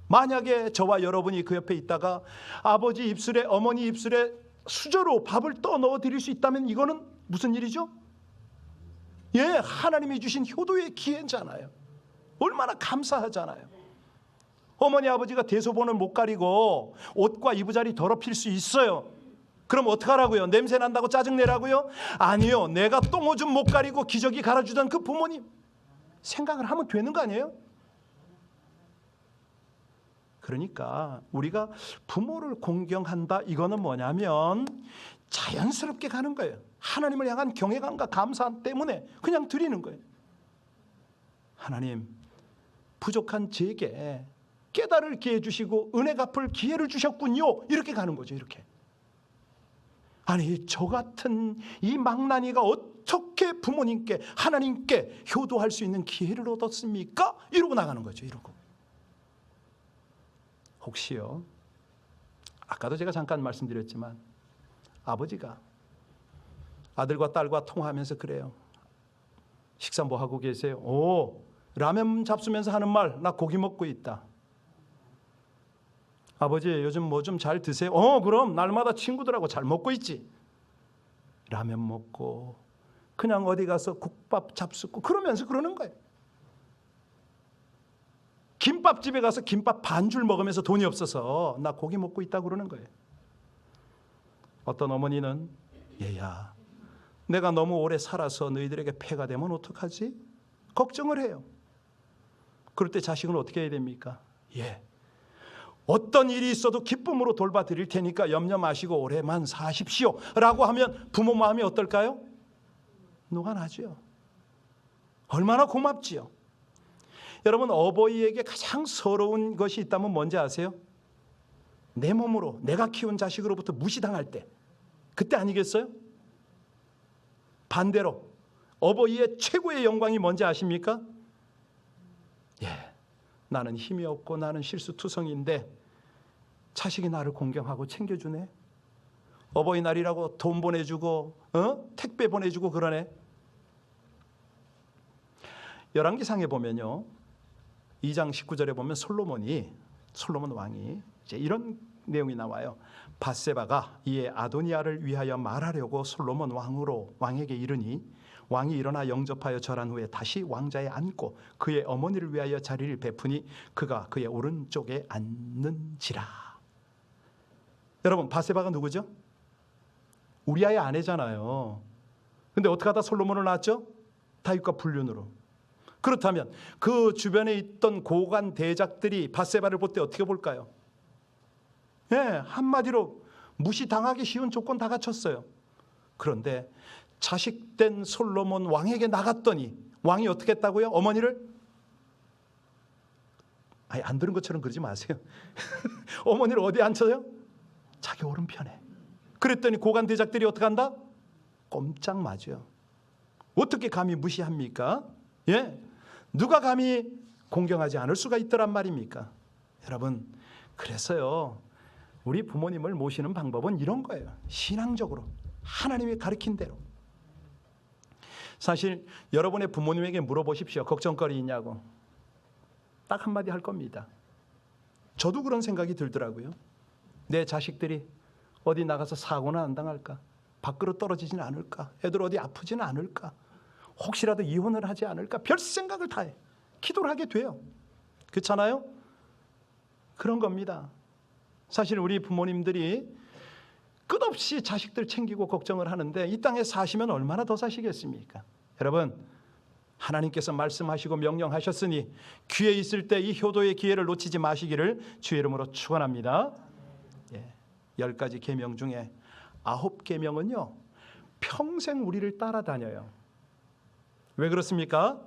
만약에 저와 여러분이 그 옆에 있다가 아버지 입술에 어머니 입술에 수저로 밥을 떠 넣어 드릴 수 있다면 이거는 무슨 일이죠? 예, 하나님이 주신 효도의 기회잖아요. 얼마나 감사하잖아요. 어머니 아버지가 대소변을 못 가리고 옷과 이부자리 더럽힐 수 있어요. 그럼 어떡하라고요? 냄새 난다고 짜증내라고요? 아니요. 내가 똥오줌 못 가리고 기저귀 갈아주던 그 부모님 생각을 하면 되는 거 아니에요? 그러니까 우리가 부모를 공경한다 이거는 뭐냐면 자연스럽게 가는 거예요. 하나님을 향한 경외감과 감사 때문에 그냥 드리는 거예요. 하나님 부족한 제게 깨달을 기회 주시고 은혜 갚을 기회를 주셨군요. 이렇게 가는 거죠. 이렇게. 아니 저 같은 이 망나니가 어떻게 부모님께 하나님께 효도할 수 있는 기회를 얻었습니까? 이러고 나가는 거죠. 이러고. 혹시요 아까도 제가 잠깐 말씀드렸지만 아버지가 아들과 딸과 통화하면서 그래요. 식사 뭐 하고 계세요? 오, 라면 잡수면서 하는 말, 나 고기 먹고 있다. 아버지 요즘 뭐 좀 잘 드세요? 그럼 날마다 친구들하고 잘 먹고 있지. 라면 먹고 그냥 어디 가서 국밥 잡수고 그러면서 그러는 거예요. 김밥집에 가서 김밥 반줄 먹으면서 돈이 없어서 나 고기 먹고 있다고 그러는 거예요. 어떤 어머니는 얘야 내가 너무 오래 살아서 너희들에게 폐가 되면 어떡하지? 걱정을 해요. 그럴 때 자식은 어떻게 해야 됩니까? 예, 어떤 일이 있어도 기쁨으로 돌봐드릴 테니까 염려 마시고 오래만 사십시오 라고 하면 부모 마음이 어떨까요? 녹아나죠. 얼마나 고맙지요. 여러분 어버이에게 가장 서러운 것이 있다면 뭔지 아세요? 내 몸으로 내가 키운 자식으로부터 무시당할 때 그때 아니겠어요? 반대로 어버이의 최고의 영광이 뭔지 아십니까? 예, 나는 힘이 없고 나는 실수투성인데 자식이 나를 공경하고 챙겨주네. 어버이날이라고 돈 보내주고 택배 보내주고 그러네. 열왕기상에 보면요 2장 19절에 보면 솔로몬 왕이 이제 이런 내용이 나와요. 밧세바가 이에 아도니아를 위하여 말하려고 솔로몬 왕에게 이르니 왕이 일어나 영접하여 절한 후에 다시 왕자에 앉고 그의 어머니를 위하여 자리를 베푸니 그가 그의 오른쪽에 앉는지라. 여러분 밧세바가 누구죠? 우리아의 아내잖아요. 근데 어떻게 하다 솔로몬을 낳았죠? 다윗과 불륜으로. 그렇다면 그 주변에 있던 고관 대작들이 밧세바를 볼 때 어떻게 볼까요? 예, 한마디로 무시당하기 쉬운 조건 다 갖췄어요. 그런데 자식된 솔로몬 왕에게 나갔더니 왕이 어떻게 했다고요? 어머니를 아니 안 들은 것처럼 그러지 마세요. 어머니를 어디에 앉혀요? 자기 오른편에. 그랬더니 고관 대작들이 어떻게 한다? 꼼짝 마죠. 어떻게 감히 무시합니까? 예, 누가 감히 공경하지 않을 수가 있더란 말입니까? 여러분 그래서요 우리 부모님을 모시는 방법은 이런 거예요. 신앙적으로 하나님이 가르친 대로. 사실 여러분의 부모님에게 물어보십시오. 걱정거리 있냐고. 딱 한마디 할 겁니다. 저도 그런 생각이 들더라고요. 내 자식들이 어디 나가서 사고는 안 당할까? 밖으로 떨어지지는 않을까? 애들 어디 아프지는 않을까? 혹시라도 이혼을 하지 않을까? 별 생각을 다 해. 기도를 하게 돼요. 그렇잖아요? 그런 겁니다. 사실 우리 부모님들이 끝없이 자식들 챙기고 걱정을 하는데 이 땅에 사시면 얼마나 더 사시겠습니까? 여러분 하나님께서 말씀하시고 명령하셨으니 귀에 있을 때 이 효도의 기회를 놓치지 마시기를 주의 이름으로 축원합니다. 10가지 계명 중에 9계명은요 평생 우리를 따라다녀요. 왜 그렇습니까?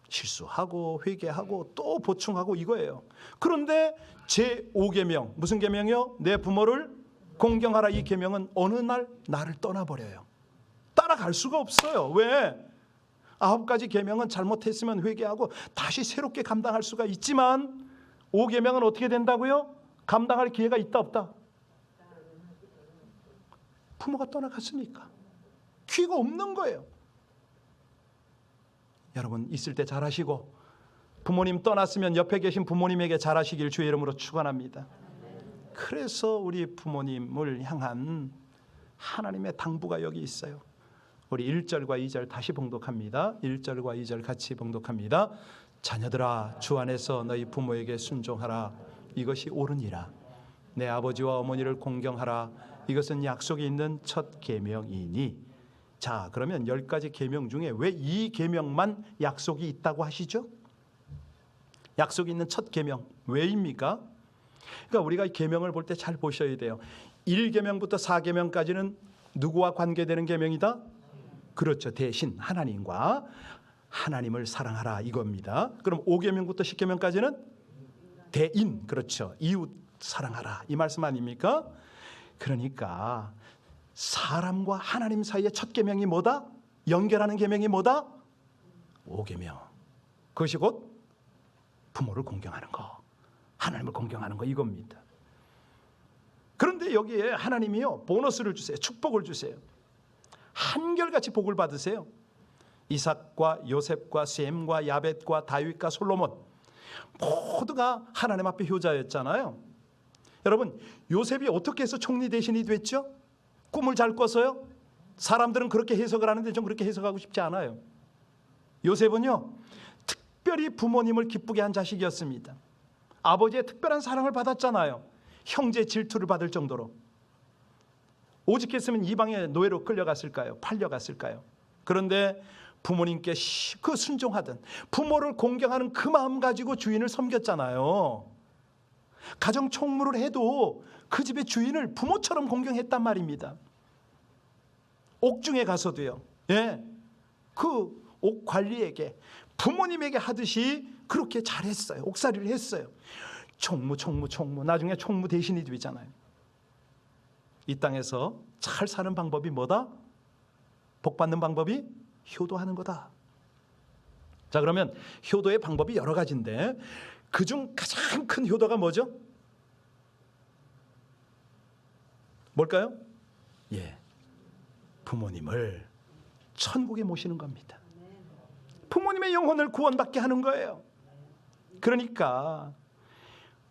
실수하고 회개하고 또 보충하고 이거예요. 그런데 제5계명 무슨 계명이요? 내 부모를 공경하라 이 계명은 어느 날 나를 떠나버려요. 따라갈 수가 없어요. 왜? 9가지 계명은 잘못했으면 회개하고 다시 새롭게 감당할 수가 있지만 5계명은 어떻게 된다고요? 감당할 기회가 있다 없다? 부모가 떠나갔으니까 기회가 없는 거예요. 여러분 있을 때 잘하시고 부모님 떠났으면 옆에 계신 부모님에게 잘하시길 주의 이름으로 축원합니다. 그래서 우리 부모님을 향한 하나님의 당부가 여기 있어요. 우리 1절과 2절 다시 봉독합니다. 1절과 2절 같이 봉독합니다. 자녀들아 주 안에서 너희 부모에게 순종하라. 이것이 옳으니라. 내 아버지와 어머니를 공경하라. 이것은 약속이 있는 첫 계명이니. 자, 그러면 10가지 계명 중에 왜 이 계명만 약속이 있다고 하시죠? 약속이 있는 첫 계명 왜입니까? 그러니까 우리가 계명을 볼 때 잘 보셔야 돼요. 1계명부터 4계명까지는 누구와 관계되는 계명이다? 그렇죠. 대신 하나님과 하나님을 사랑하라 이겁니다. 그럼 5계명부터 10계명까지는 대인, 그렇죠. 이웃 사랑하라 이 말씀 아닙니까? 그러니까 사람과 하나님 사이의 첫 계명이 뭐다? 연결하는 계명이 뭐다? 5계명. 그것이 곧 부모를 공경하는 거, 하나님을 공경하는 거 이겁니다. 그런데 여기에 하나님이요 보너스를 주세요. 축복을 주세요. 한결같이 복을 받으세요. 이삭과 요셉과 셈과 야벳과 다윗과 솔로몬 모두가 하나님 앞에 효자였잖아요. 여러분 요셉이 어떻게 해서 총리 대신이 됐죠? 꿈을 잘 꿔서요? 사람들은 그렇게 해석을 하는데 좀 그렇게 해석하고 싶지 않아요. 요셉은요 특별히 부모님을 기쁘게 한 자식이었습니다. 아버지의 특별한 사랑을 받았잖아요. 형제 질투를 받을 정도로. 오직했으면 이방의 노예로 끌려갔을까요? 팔려갔을까요? 그런데 부모님께 그 순종하던 부모를 공경하는 그 마음 가지고 주인을 섬겼잖아요. 가정 총무를 해도 그 집의 주인을 부모처럼 공경했단 말입니다. 옥중에 가서도요. 예, 그 옥 관리에게 부모님에게 하듯이 그렇게 잘했어요. 옥살이를 했어요. 총무 나중에 총무 대신이 되잖아요. 이 땅에서 잘 사는 방법이 뭐다? 복 받는 방법이 효도하는 거다. 자, 그러면 효도의 방법이 여러 가지인데 그중 가장 큰 효도가 뭐죠? 뭘까요? 예, 부모님을 천국에 모시는 겁니다. 부모님의 영혼을 구원받게 하는 거예요. 그러니까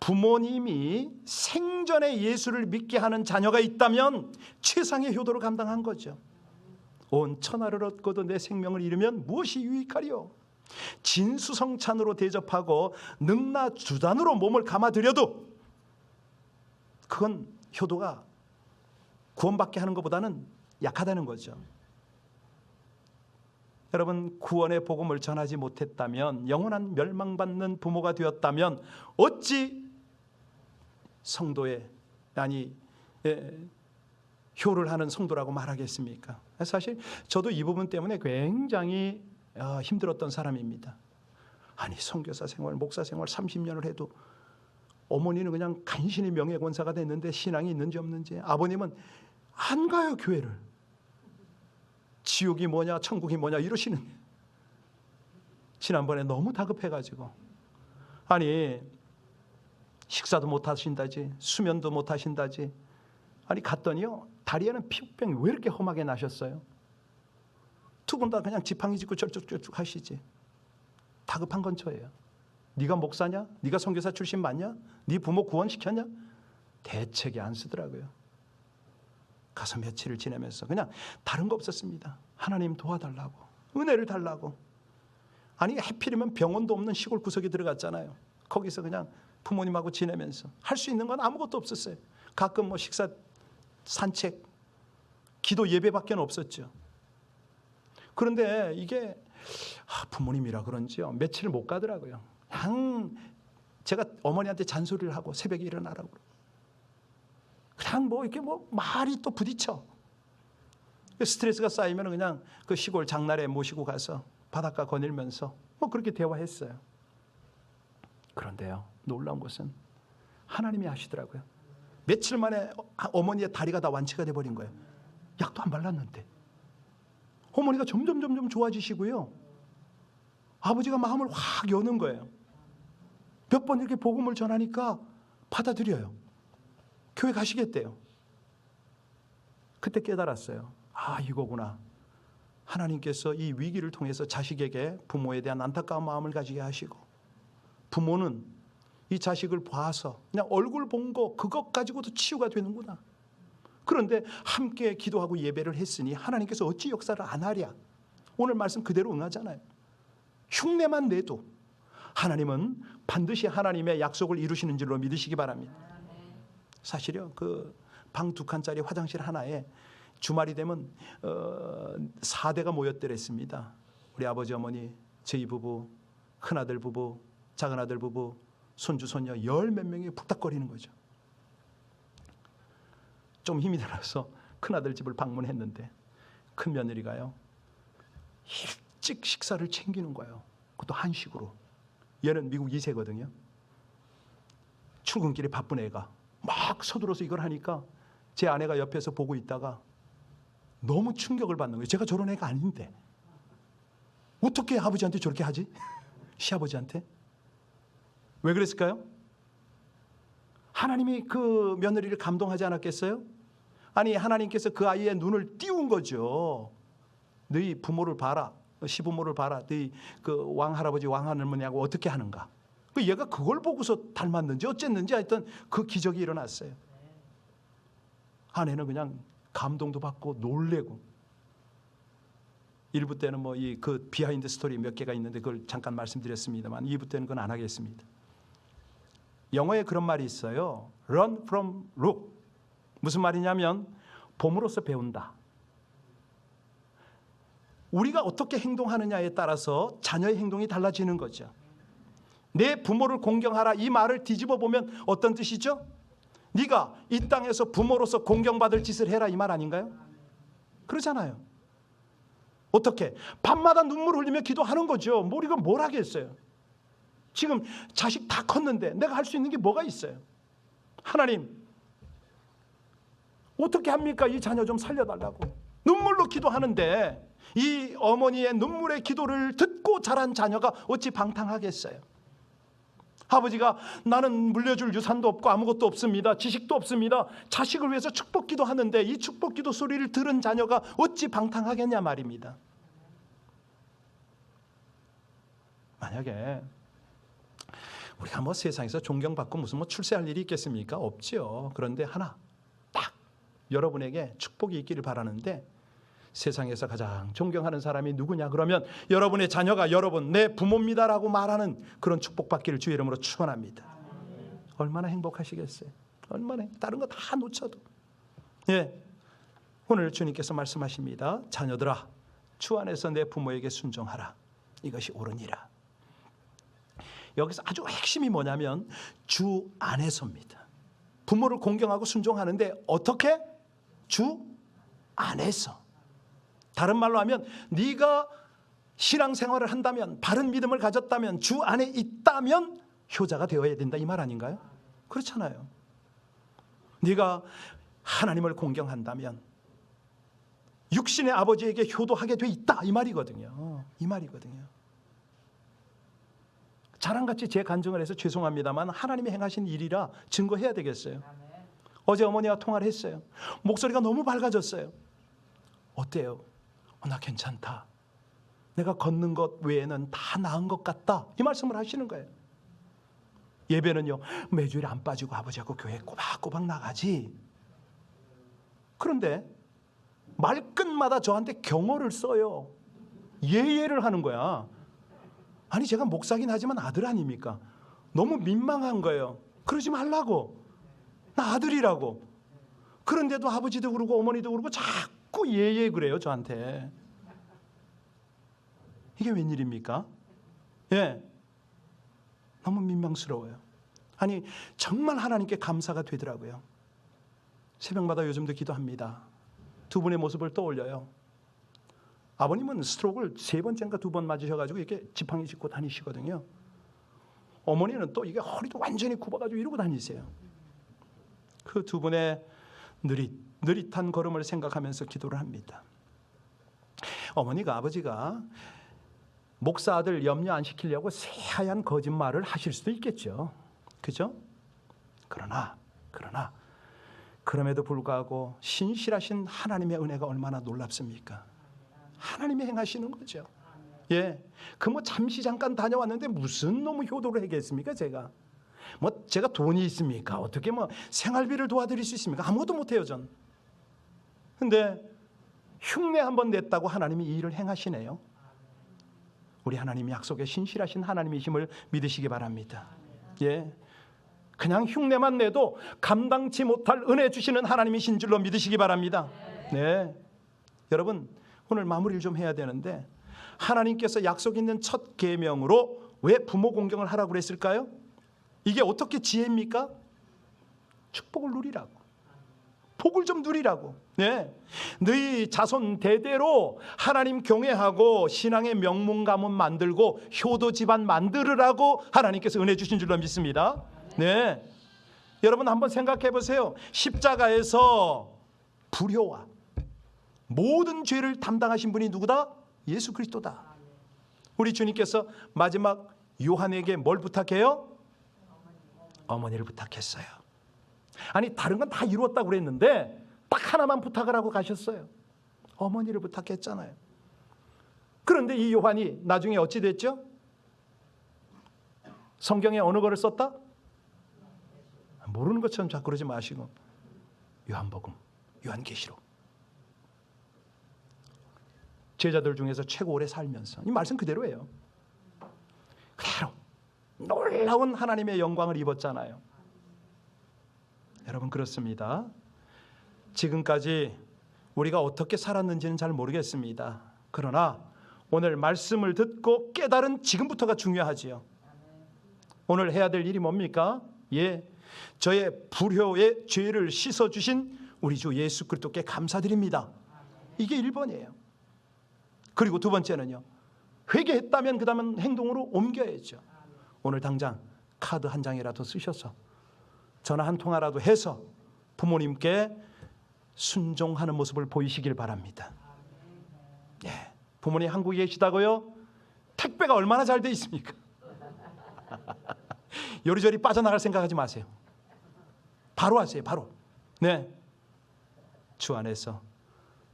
부모님이 생전에 예수를 믿게 하는 자녀가 있다면 최상의 효도를 감당한 거죠. 온 천하를 얻고도 내 생명을 잃으면 무엇이 유익하리요? 진수성찬으로 대접하고 능라주단으로 몸을 감아들여도 그건 효도가 구원받게 하는 것보다는 약하다는 거죠. 여러분 구원의 복음을 전하지 못했다면 영원한 멸망받는 부모가 되었다면 어찌 성도의 효를 하는 성도라고 말하겠습니까? 사실 저도 이 부분 때문에 굉장히 힘들었던 사람입니다. 아니 선교사 생활, 목사 생활 30년을 해도 어머니는 그냥 간신히 명예권사가 됐는데 신앙이 있는지 없는지, 아버님은 안 가요 교회를. 지옥이 뭐냐 천국이 뭐냐 이러시는. 지난번에 너무 다급해가지고 아니 식사도 못 하신다지 수면도 못 하신다지. 아니 갔더니요 다리에는 피부병이 왜 이렇게 험하게 나셨어요? 두 분 다 그냥 지팡이 짚고 쩔쭉쩔쭉 하시지. 다급한 건 저예요. 네가 목사냐? 네가 선교사 출신 맞냐? 네 부모 구원시켰냐? 대책이 안 쓰더라고요. 가서 며칠을 지내면서 그냥 다른 거 없었습니다. 하나님 도와달라고, 은혜를 달라고. 아니 해필이면 병원도 없는 시골 구석에 들어갔잖아요. 거기서 그냥 부모님하고 지내면서 할 수 있는 건 아무것도 없었어요. 가끔 뭐 식사, 산책, 기도 예배밖에 없었죠. 그런데 이게 부모님이라 그런지요 며칠 못 가더라고요. 그냥 제가 어머니한테 잔소리를 하고 새벽에 일어나라고 그냥 뭐 이렇게 뭐 말이 또 부딪혀. 스트레스가 쌓이면 그냥 그 시골 장날에 모시고 가서 바닷가 거닐면서 뭐 그렇게 대화했어요. 그런데요 놀라운 것은 하나님이 하시더라고요. 며칠 만에 어머니의 다리가 다 완치가 돼버린 거예요. 약도 안 발랐는데. 어머니가 점점 좋아지시고요. 아버지가 마음을 확 여는 거예요. 몇 번 이렇게 복음을 전하니까 받아들여요. 교회 가시겠대요. 그때 깨달았어요. 아, 이거구나. 하나님께서 이 위기를 통해서 자식에게 부모에 대한 안타까운 마음을 가지게 하시고, 부모는 이 자식을 봐서 그냥 얼굴 본 거 그것 가지고도 치유가 되는구나. 그런데 함께 기도하고 예배를 했으니 하나님께서 어찌 역사를 안 하랴. 오늘 말씀 그대로 응하잖아요. 흉내만 내도 하나님은 반드시 하나님의 약속을 이루시는 줄로 믿으시기 바랍니다. 사실요, 그 방 2칸짜리 화장실 하나에 주말이 되면 4대가 모였더랬습니다. 우리 아버지 어머니, 저희 부부, 큰아들 부부, 작은아들 부부, 손주 손녀 10몇 명이 북닥거리는 거죠. 좀 힘이 들어서 큰아들 집을 방문했는데 큰 며느리가요, 일찍 식사를 챙기는 거예요. 그것도 한식으로. 얘는 미국 2세거든요. 출근길에 바쁜 애가 막 서둘러서 이걸 하니까 제 아내가 옆에서 보고 있다가 너무 충격을 받는 거예요. 제가 저런 애가 아닌데 어떻게 아버지한테 저렇게 하지? 시아버지한테? 왜 그랬을까요? 하나님이 그 며느리를 감동하지 않았겠어요? 아니, 하나님께서 그 아이의 눈을 띄운 거죠. 너희 부모를 봐라, 시부모를 봐라, 너희 그 왕할아버지 왕할머니하고 어떻게 하는가. 얘가 그걸 보고서 닮았는지 어쨌는지 하여튼 그 기적이 일어났어요. 아내는 그냥 감동도 받고 놀래고. 1부 때는 뭐 이 그 비하인드 스토리 몇 개가 있는데 그걸 잠깐 말씀드렸습니다만 2부 때는 그건 안 하겠습니다. 영어에 그런 말이 있어요. Run from look. 무슨 말이냐면 봄으로써 배운다. 우리가 어떻게 행동하느냐에 따라서 자녀의 행동이 달라지는 거죠. 내 부모를 공경하라, 이 말을 뒤집어 보면 어떤 뜻이죠? 네가 이 땅에서 부모로서 공경받을 짓을 해라, 이 말 아닌가요? 그러잖아요. 어떻게? 밤마다 눈물 흘리며 기도하는 거죠. 우리가 뭘 하겠어요? 지금 자식 다 컸는데 내가 할 수 있는 게 뭐가 있어요? 하나님, 어떻게 합니까? 이 자녀 좀 살려달라고 눈물로 기도하는데 이 어머니의 눈물의 기도를 듣고 자란 자녀가 어찌 방탕하겠어요? 아버지가 나는 물려줄 유산도 없고 아무것도 없습니다, 지식도 없습니다, 자식을 위해서 축복기도 하는데 이 축복기도 소리를 들은 자녀가 어찌 방탕하겠냐 말입니다. 만약에 우리가 뭐 세상에서 존경받고 무슨 뭐 출세할 일이 있겠습니까? 없지요. 그런데 하나 딱 여러분에게 축복이 있기를 바라는데, 세상에서 가장 존경하는 사람이 누구냐 그러면 여러분의 자녀가 여러분 내 부모입니다라고 말하는 그런 축복받기를 주의 이름으로 축원합니다. 얼마나 행복하시겠어요? 얼마나, 다른 거 다 놓쳐도. 예, 오늘 주님께서 말씀하십니다. 자녀들아, 주 안에서 내 부모에게 순종하라. 이것이 옳으니라. 여기서 아주 핵심이 뭐냐면 주 안에서입니다. 부모를 공경하고 순종하는데 어떻게? 주 안에서. 다른 말로 하면 네가 신앙생활을 한다면, 바른 믿음을 가졌다면, 주 안에 있다면 효자가 되어야 된다, 이 말 아닌가요? 그렇잖아요. 네가 하나님을 공경한다면 육신의 아버지에게 효도하게 돼 있다, 이 말이거든요. 이 말이거든요. 자랑같이 제 간증을 해서 죄송합니다만 하나님이 행하신 일이라 증거해야 되겠어요. 어제 어머니와 통화를 했어요. 목소리가 너무 밝아졌어요. 어때요? 나 괜찮다. 내가 걷는 것 외에는 다 나은 것 같다, 이 말씀을 하시는 거예요. 예배는요, 매주일 안 빠지고 아버지하고 교회 꼬박꼬박 나가지. 그런데 말끝마다 저한테 경어를 써요. 예예를 하는 거야. 아니, 제가 목사긴 하지만 아들 아닙니까? 너무 민망한 거예요. 그러지 말라고. 나 아들이라고. 그런데도 아버지도 그러고 어머니도 그러고 자꾸 예예 그래요, 저한테. 이게 웬일입니까? 예, 너무 민망스러워요. 아니, 정말 하나님께 감사가 되더라고요. 새벽마다 요즘도 기도합니다. 두 분의 모습을 떠올려요. 아버님은 스트로크를 3번째인가 2번 맞으셔가지고 이렇게 지팡이 짚고 다니시거든요. 어머니는 또 이게 허리도 완전히 굽어가지고 이러고 다니세요. 그 두 분의 느릿한 걸음을 생각하면서 기도를 합니다. 어머니가 아버지가 목사 아들 염려 안 시키려고 새하얀 거짓말을 하실 수도 있겠죠. 그죠? 그러나 그럼에도 불구하고 신실하신 하나님의 은혜가 얼마나 놀랍습니까? 하나님이 행하시는 거죠. 예, 그 뭐 잠시 잠깐 다녀왔는데 무슨 너무 효도를 하겠습니까? 제가 돈이 있습니까? 어떻게 뭐 생활비를 도와드릴 수 있습니까? 아무것도 못해요 전. 근데 흉내 한번 냈다고 하나님이 이 일을 행하시네요. 우리 하나님 약속에 신실하신 하나님이심을 믿으시기 바랍니다. 예, 그냥 흉내만 내도 감당치 못할 은혜 주시는 하나님이신 줄로 믿으시기 바랍니다. 네, 여러분 오늘 마무리를 좀 해야 되는데 하나님께서 약속 있는 첫 계명으로 왜 부모 공경을 하라고 그랬을까요? 이게 어떻게 지혜입니까? 축복을 누리라고, 복을 좀 누리라고. 네, 너희 자손 대대로 하나님 경외하고 신앙의 명문 가문 만들고 효도 집안 만들으라고 하나님께서 은혜 주신 줄로 믿습니다. 네, 여러분 한번 생각해 보세요. 십자가에서 불효와 모든 죄를 담당하신 분이 누구다? 예수 그리스도다. 우리 주님께서 마지막 요한에게 뭘 부탁해요? 어머니를 부탁했어요. 아니 다른 건 다 이루었다고 그랬는데 딱 하나만 부탁을 하고 가셨어요. 어머니를 부탁했잖아요. 그런데 이 요한이 나중에 어찌 됐죠? 성경에 어느 거를 썼다? 모르는 것처럼 자꾸 그러지 마시고 요한복음, 요한계시록. 제자들 중에서 최고 오래 살면서 이 말씀 그대로예요. 그대로 놀라운 하나님의 영광을 입었잖아요. 여러분 그렇습니다. 지금까지 우리가 어떻게 살았는지는 잘 모르겠습니다. 그러나 오늘 말씀을 듣고 깨달은 지금부터가 중요하지요. 오늘 해야 될 일이 뭡니까? 예, 저의 불효의 죄를 씻어주신 우리 주 예수 그리스도께 감사드립니다. 이게 1번이에요. 그리고 두 번째는요, 회개했다면 그 다음은 행동으로 옮겨야죠. 오늘 당장 카드 한 장이라도 쓰셔서 전화 한 통화라도 해서 부모님께 순종하는 모습을 보이시길 바랍니다. 예, 부모님 한국에 계시다고요? 택배가 얼마나 잘 돼 있습니까? 요리조리 빠져나갈 생각하지 마세요. 바로 하세요. 바로. 네, 주 안에서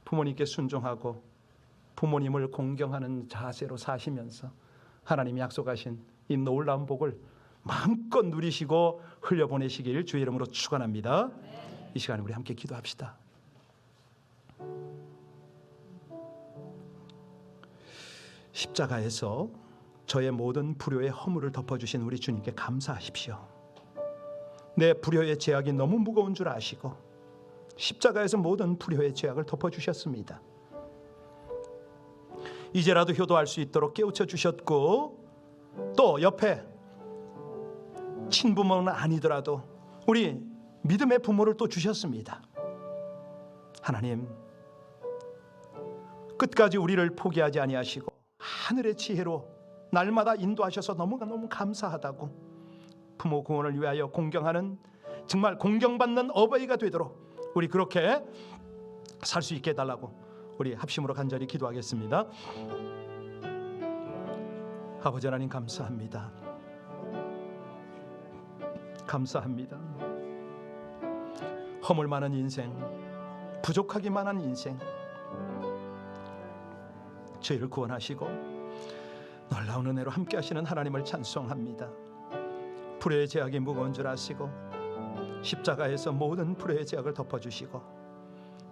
부모님께 순종하고 부모님을 공경하는 자세로 사시면서 하나님이 약속하신 이 놀라운 복을 마음껏 누리시고 흘려보내시길 주의 이름으로 축원합니다. 이 시간에 우리 함께 기도합시다. 십자가에서 저의 모든 불효의 허물을 덮어주신 우리 주님께 감사하십시오. 내 불효의 죄악이 너무 무거운 줄 아시고 십자가에서 모든 불효의 죄악을 덮어주셨습니다. 이제라도 효도할 수 있도록 깨우쳐 주셨고 또 옆에 친부모는 아니더라도 우리 믿음의 부모를 또 주셨습니다. 하나님, 끝까지 우리를 포기하지 아니하시고 하늘의 지혜로 날마다 인도하셔서 너무 감사하다고 부모 구원을 위하여 공경하는 정말 공경받는 어버이가 되도록 우리 그렇게 살 수 있게 해달라고 우리 합심으로 간절히 기도하겠습니다. 아버지 하나님 감사합니다. 감사합니다. 허물 많은 인생, 부족하기만 한 인생, 죄를 구원하시고 놀라운 은혜로 함께 하시는 하나님을 찬송합니다. 불의의 죄악이 무거운 줄 아시고 십자가에서 모든 불의의 죄악을 덮어주시고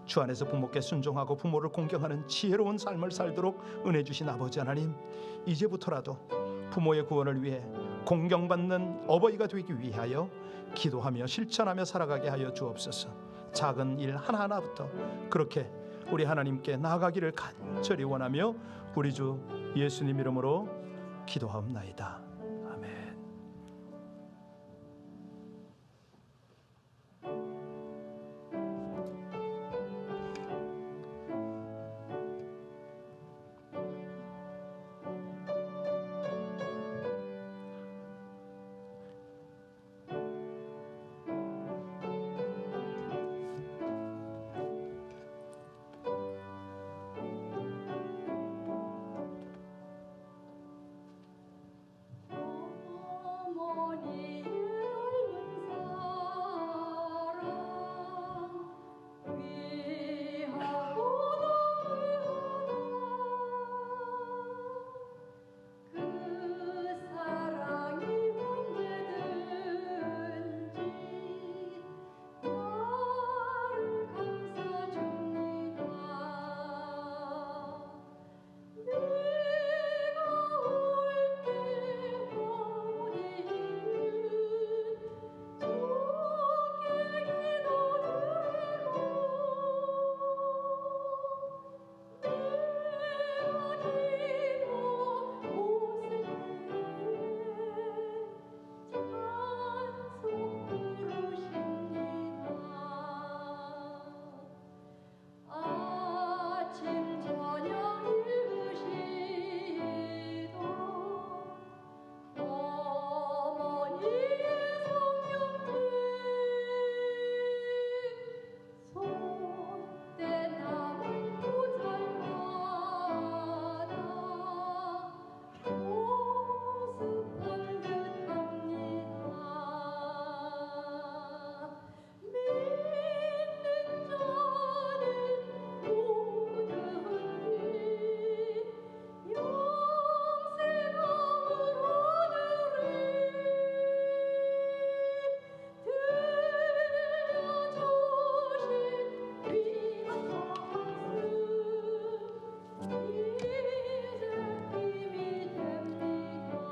주 안에서 부모께 순종하고 부모를 공경하는 지혜로운 삶을 살도록 은혜 주신 아버지 하나님, 이제부터라도 부모의 구원을 위해 공경받는 어버이가 되기 위하여 기도하며 실천하며 살아가게 하여 주옵소서. 작은 일 하나하나부터 그렇게 우리 하나님께 나아가기를 간절히 원하며 우리 주 예수님 이름으로 기도하옵나이다. 아멘.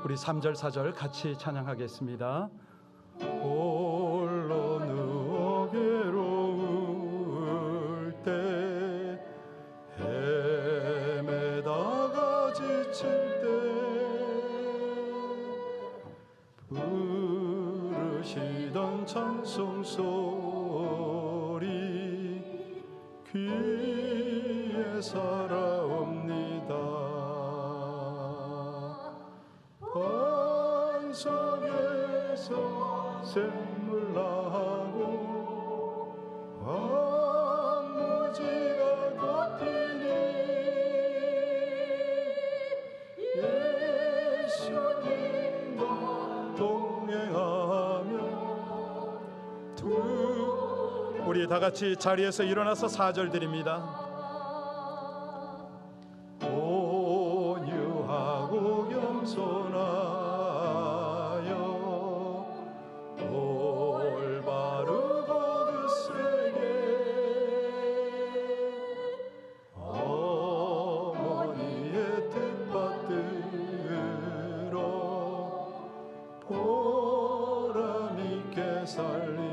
우리 3절 4절 같이 찬양하겠습니다. 홀로 누워 괴로울 때 헤매다가 지칠 때 부르시던 찬송 소리 귀에 살아옵니다. 반석에서 샘물 나고 황무지가 곧 피니 예수님과 동행하며 우리 다 같이 자리에서 일어나서 4절 드립니다. 온유하고 겸손하여 올바르고 굳세게 어머니의 뜻받들어 보람있게 살리라.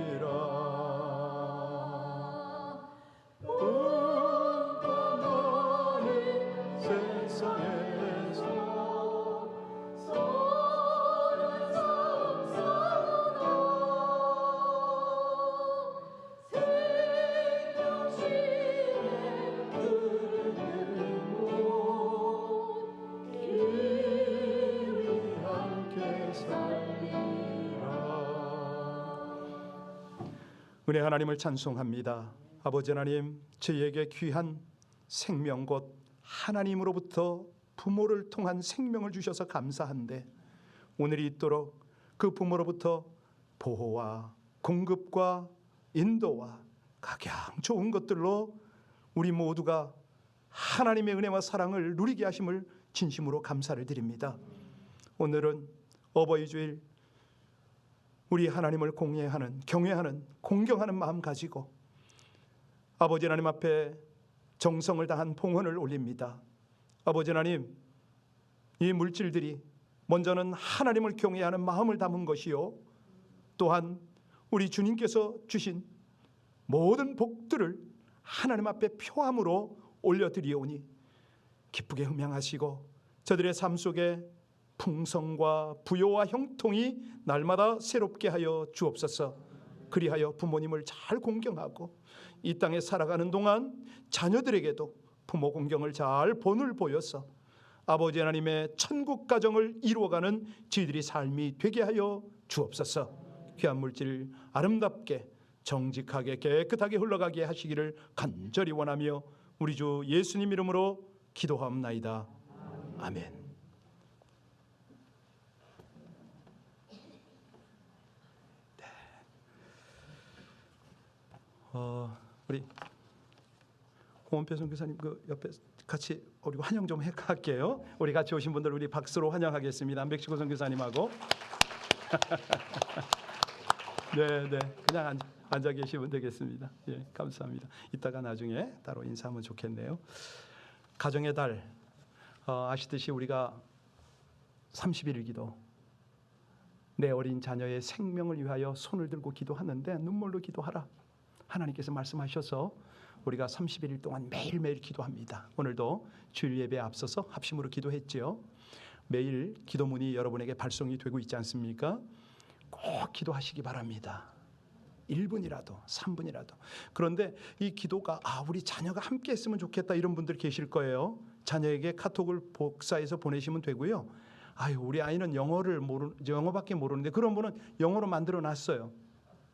은혜 하나님을 찬송합니다. 아버지 하나님, 저희에게 귀한 생명 곧 하나님으로부터 부모를 통한 생명을 주셔서 감사한데 오늘이 있도록 그 부모로부터 보호와 공급과 인도와 각양 좋은 것들로 우리 모두가 하나님의 은혜와 사랑을 누리게 하심을 진심으로 감사를 드립니다. 오늘은 어버이 주일 우리 하나님을 공예하는, 경외하는, 공경하는 마음 가지고 아버지 하나님 앞에 정성을 다한 봉헌을 올립니다. 아버지 하나님, 이 물질들이 먼저는 하나님을 경외하는 마음을 담은 것이요 또한 우리 주님께서 주신 모든 복들을 하나님 앞에 표함으로 올려드리오니 기쁘게 음양하시고 저들의 삶 속에 풍성과 부요와 형통이 날마다 새롭게 하여 주옵소서. 그리하여 부모님을 잘 공경하고 이 땅에 살아가는 동안 자녀들에게도 부모 공경을 잘 본을 보여서 아버지 하나님의 천국 가정을 이루어가는 저희들이 삶이 되게 하여 주옵소서. 귀한 물질 아름답게 정직하게 깨끗하게 흘러가게 하시기를 간절히 원하며 우리 주 예수님 이름으로 기도하옵나이다. 아멘. 우리 홍원표 선교사님 그 옆에 같이 우리 환영 좀 할게요. 우리 같이 오신 분들 우리 박수로 환영하겠습니다. 멕시코 선교사님하고. 네, 그냥 앉아 계시면 되겠습니다. 예, 감사합니다. 이따가 나중에 따로 인사하면 좋겠네요. 가정의 달 아시듯이 우리가 31일 기도 내 어린 자녀의 생명을 위하여 손을 들고 기도하는데 눈물로 기도하라. 하나님께서 말씀하셔서 우리가 31일 동안 매일매일 기도합니다. 오늘도 주일 예배에 앞서서 합심으로 기도했지요. 매일 기도문이 여러분에게 발송이 되고 있지 않습니까? 꼭 기도하시기 바랍니다. 1분이라도 3분이라도. 그런데 이 기도가 우리 자녀가 함께 했으면 좋겠다 이런 분들 계실 거예요. 자녀에게 카톡을 복사해서 보내시면 되고요. 우리 아이는 영어밖에 모르는데 그런 분은 영어로 만들어 놨어요.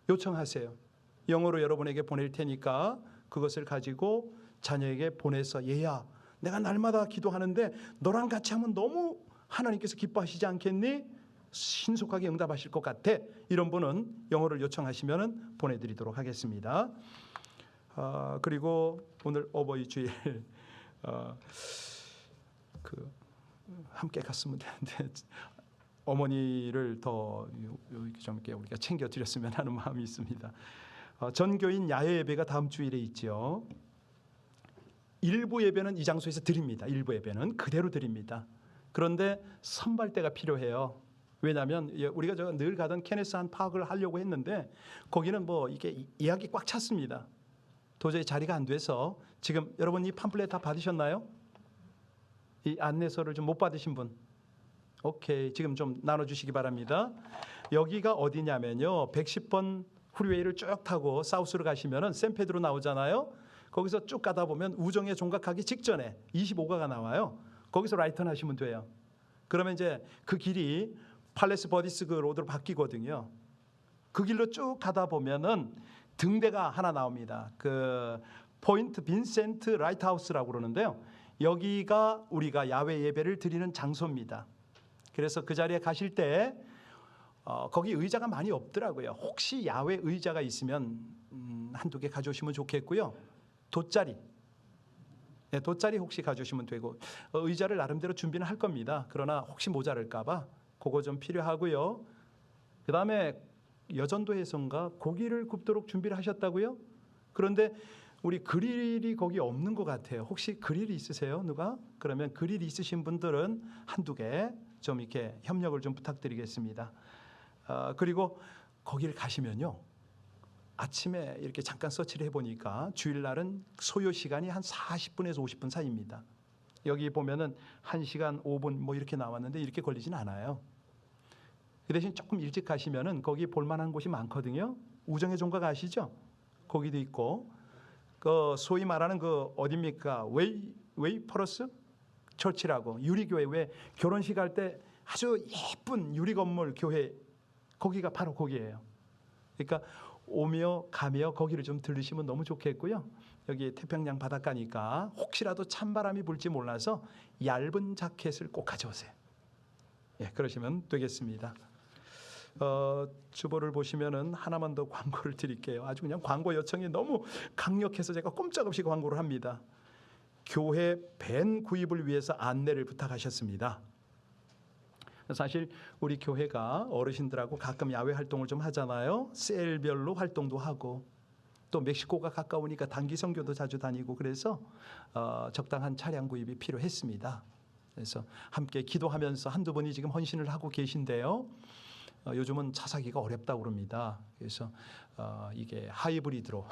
요청하세요. 영어로 여러분에게 보낼 테니까 그것을 가지고 자녀에게 보내서 얘야 내가 날마다 기도하는데 너랑 같이 하면 너무 하나님께서 기뻐하시지 않겠니? 신속하게 응답하실 것 같아. 이런 분은 영어를 요청하시면 보내드리도록 하겠습니다. 그리고 오늘 어버이 주일 함께 갔으면 되는데 어머니를 더 좀 이렇게 우리가 챙겨드렸으면 하는 마음이 있습니다. 전교인 야외 예배가 다음 주일에 있죠. 일부 예배는 이 장소에서 드립니다. 일부 예배는 그대로 드립니다. 그런데 선발대가 필요해요. 왜냐하면 우리가 늘 가던 케네스한 파악을 하려고 했는데 거기는 뭐 이게 예약이 꽉 찼습니다. 도저히 자리가 안 돼서 지금 여러분 이 팜플렛 다 받으셨나요? 이 안내서를 좀 못 받으신 분, 오케이, 지금 좀 나눠주시기 바랍니다. 여기가 어디냐면요, 110번 후리웨이를 쭉 타고 사우스로 가시면은 샌페드로 나오잖아요. 거기서 쭉 가다 보면 우정에 종각하기 직전에 25가가 나와요. 거기서 라이턴 하시면 돼요. 그러면 이제 그 길이 팔레스 버디스그 로드로 바뀌거든요. 그 길로 쭉 가다 보면은 등대가 하나 나옵니다. 그 포인트 빈센트 라이트하우스라고 그러는데요. 여기가 우리가 야외 예배를 드리는 장소입니다. 그래서 그 자리에 가실 때 거기 의자가 많이 없더라고요. 혹시 야외 의자가 있으면 한두 개 가져오시면 좋겠고요. 돗자리, 네, 돗자리 혹시 가져오시면 되고, 의자를 나름대로 준비는 할 겁니다. 그러나 혹시 모자랄까 봐 그거 좀 필요하고요. 그 다음에 여전도에선가 고기를 굽도록 준비를 하셨다고요? 그런데 우리 그릴이 거기 없는 것 같아요. 혹시 그릴 있으세요? 누가? 그러면 그릴 있으신 분들은 한두 개 좀 이렇게 협력을 좀 부탁드리겠습니다. 그리고 거기를 가시면요, 아침에 이렇게 잠깐 서치를 해보니까 주일날은 소요 시간이 한 40분에서 50분 사이입니다. 여기 보면은 1시간 5분 뭐 이렇게 나왔는데 이렇게 걸리진 않아요. 그 대신 조금 일찍 가시면은 거기 볼만한 곳이 많거든요. 우정의 종각 아시죠? 거기도 있고, 그 소위 말하는 그 어딥니까? 웨이퍼러스 처치라고, 유리교회, 왜 결혼식 할 때 아주 예쁜 유리 건물 교회, 거기가 바로 거기예요. 그러니까 오며 가며 거기를 좀 들르시면 너무 좋겠고요. 여기 태평양 바닷가니까 혹시라도 찬바람이 불지 몰라서 얇은 자켓을 꼭 가져오세요. 예, 그러시면 되겠습니다. 주보를 보시면은 하나만 더 광고를 드릴게요. 아주 그냥 광고 요청이 너무 강력해서 제가 꼼짝없이 광고를 합니다. 교회 밴 구입을 위해서 안내를 부탁하셨습니다. 사실 우리 교회가 어르신들하고 가끔 야외 활동을 좀 하잖아요. 셀별로 활동도 하고, 또 멕시코가 가까우니까 단기 선교도 자주 다니고, 그래서 적당한 차량 구입이 필요했습니다. 그래서 함께 기도하면서 한두 분이 지금 헌신을 하고 계신데요. 요즘은 차 사기가 어렵다고 그럽니다. 그래서 이게 하이브리드로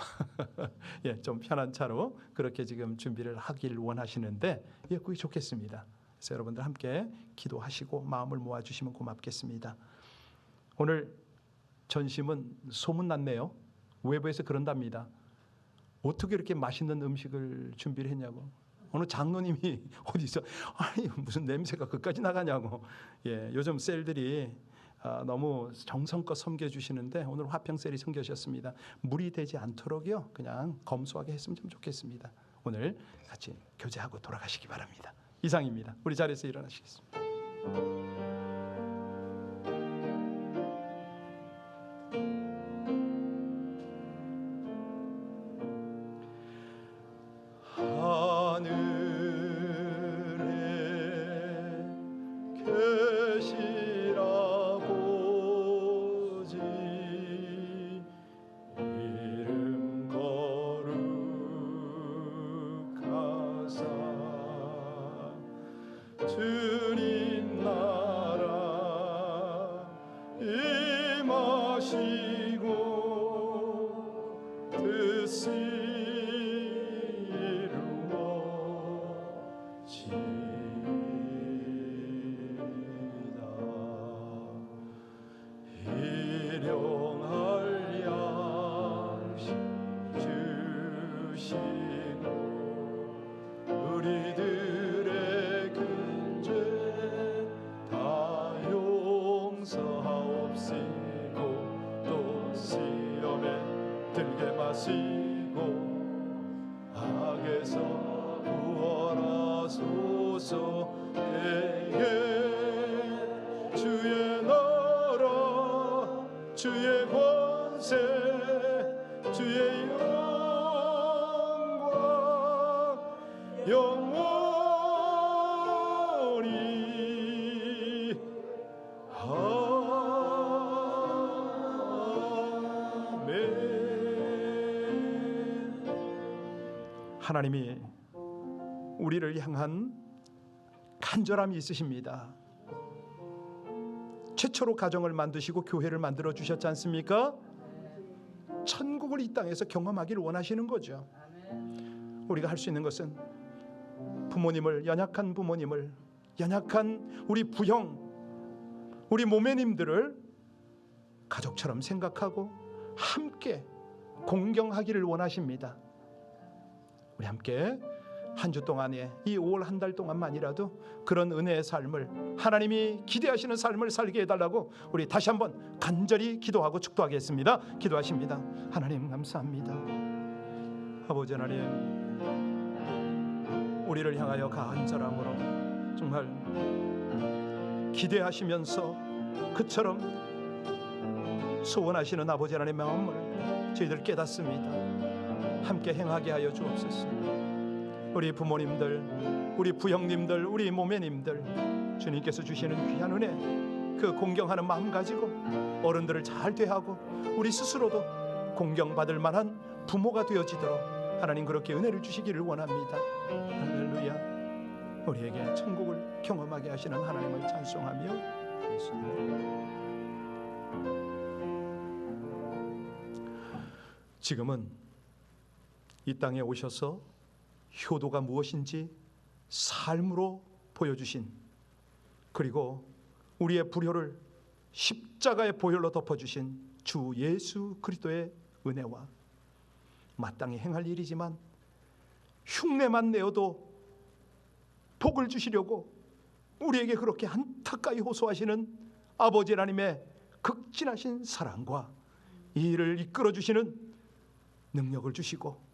예, 좀 편한 차로 그렇게 지금 준비를 하길 원하시는데, 예, 그게 좋겠습니다. 그래서 여러분들 함께 기도하시고 마음을 모아주시면 고맙겠습니다. 오늘 전심은 소문났네요. 외부에서 그런답니다. 어떻게 이렇게 맛있는 음식을 준비를 했냐고. 어느 장로님이 어디서 아니 무슨 냄새가 그까지 나가냐고. 예, 요즘 셀들이 너무 정성껏 섬겨주시는데 오늘 화평셀이 섬겨주셨습니다. 무리 되지 않도록요, 그냥 검소하게 했으면 좀 좋겠습니다. 오늘 같이 교제하고 돌아가시기 바랍니다. 이상입니다. 우리 자리에서 일어나시겠습니다. 주님 나라 임하시고 뜻이 이루어지이다. 일용할 양식 주시고 우리들의 근죄 다 용서하옵시고 또 시험에 들게 마시고 악에서 구원하소서. 에게 주의 나라 주의 권세 주의 영광 영원히 아멘. 하나님이 우리를 향한 간절함이 있으십니다. 최초로 가정을 만드시고 교회를 만들어 주셨지 않습니까? 천국을 이 땅에서 경험하기를 원하시는 거죠. 우리가 할 수 있는 것은 부모님을, 연약한 부모님을, 연약한 우리 부형, 우리 모매님들을 가족처럼 생각하고 함께 공경하기를 원하십니다. 우리 함께 한 주 동안에, 이 5월 한 달 동안만이라도 그런 은혜의 삶을, 하나님이 기대하시는 삶을 살게 해달라고 우리 다시 한번 간절히 기도하고 축도하겠습니다. 기도하십니다. 하나님 감사합니다. 아버지 하나님, 우리를 향하여 간절함으로 정말 기대하시면서 그처럼 소원하시는 아버지 하나님의 마음을 저희들 깨닫습니다. 함께 행하게 하여 주옵소서. 우리 부모님들, 우리 부형님들, 우리 모매님들, 주님께서 주시는 귀한 은혜, 그 공경하는 마음 가지고 어른들을 잘 대하고 우리 스스로도 공경받을 만한 부모가 되어지도록 하나님 그렇게 은혜를 주시기를 원합니다. 할렐루야. 우리에게 천국을 경험하게 하시는 하나님을 찬송하며 예수님. 지금은 이 땅에 오셔서 효도가 무엇인지 삶으로 보여주신, 그리고 우리의 불효를 십자가의 보혈로 덮어주신 주 예수 그리스도의 은혜와 마땅히 행할 일이지만 흉내만 내어도 복을 주시려고 우리에게 그렇게 안타까이 호소하시는 아버지 하나님의 극진하신 사랑과 이 일을 이끌어 주시는 능력을 주시고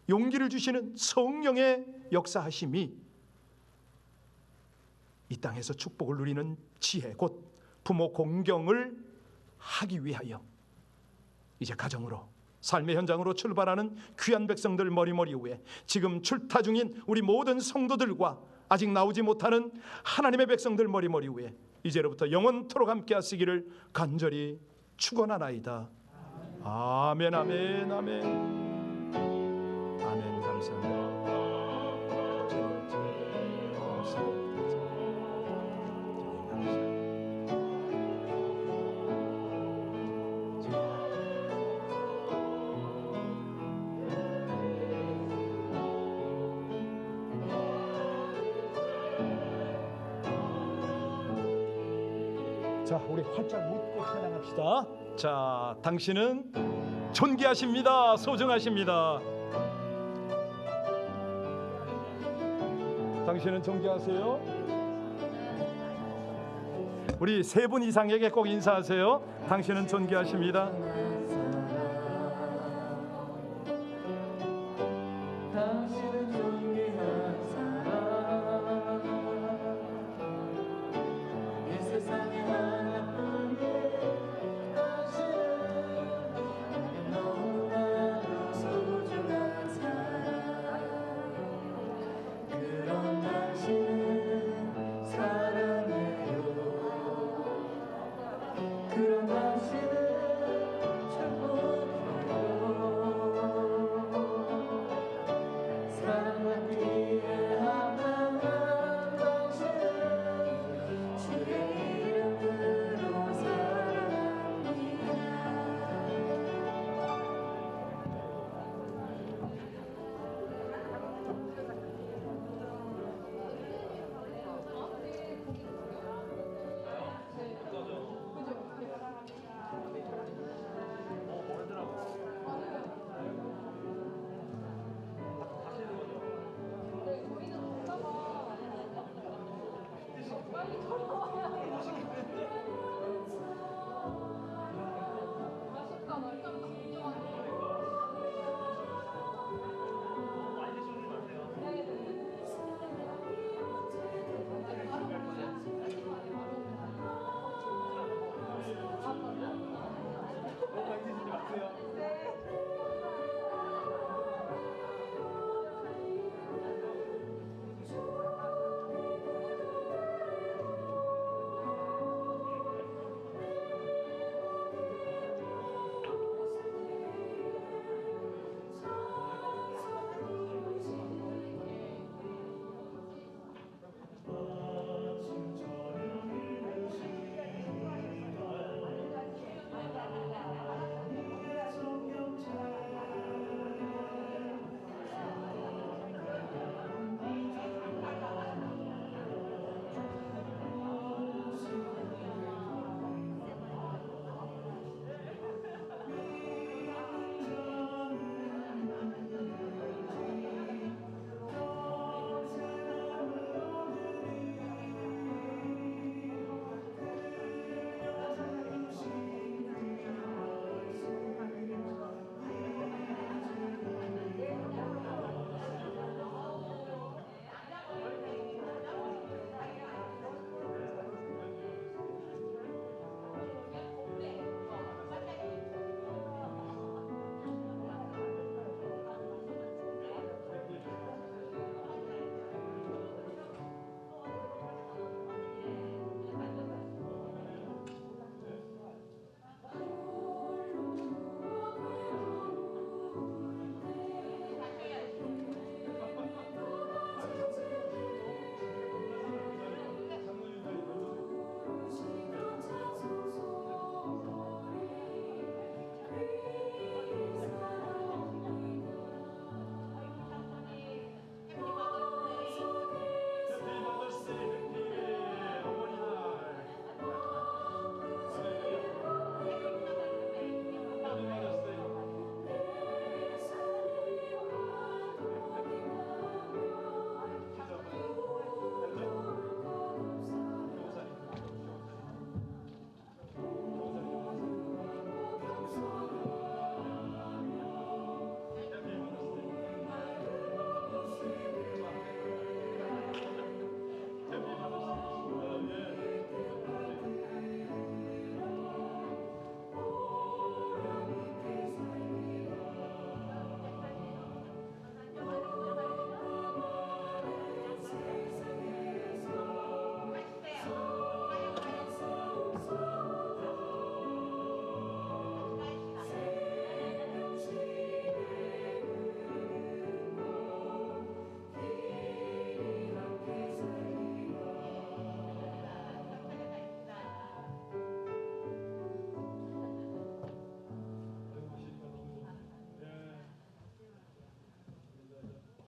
용기를 주시는 성령의 역사하심이 이 땅에서 축복을 누리는 지혜, 곧 부모 공경을 하기 위하여 이제 가정으로, 삶의 현장으로 출발하는 귀한 백성들 머리머리 위에 지금 출타 중인 우리 모든 성도들과 아직 나오지 못하는 하나님의 백성들 머리머리 위에 이제로부터 영원토록 함께 하시기를 간절히 축원하나이다. 아멘, 아멘, 아멘. 아멘. 감사합니다. 자, 우리 활짝 웃고 찬양합시다. 자, 당신은 존귀하십니다. 소중하십니다. 당신은 존귀하세요. 우리 세 분 이상에게 꼭 인사하세요. 당신은 존귀하십니다.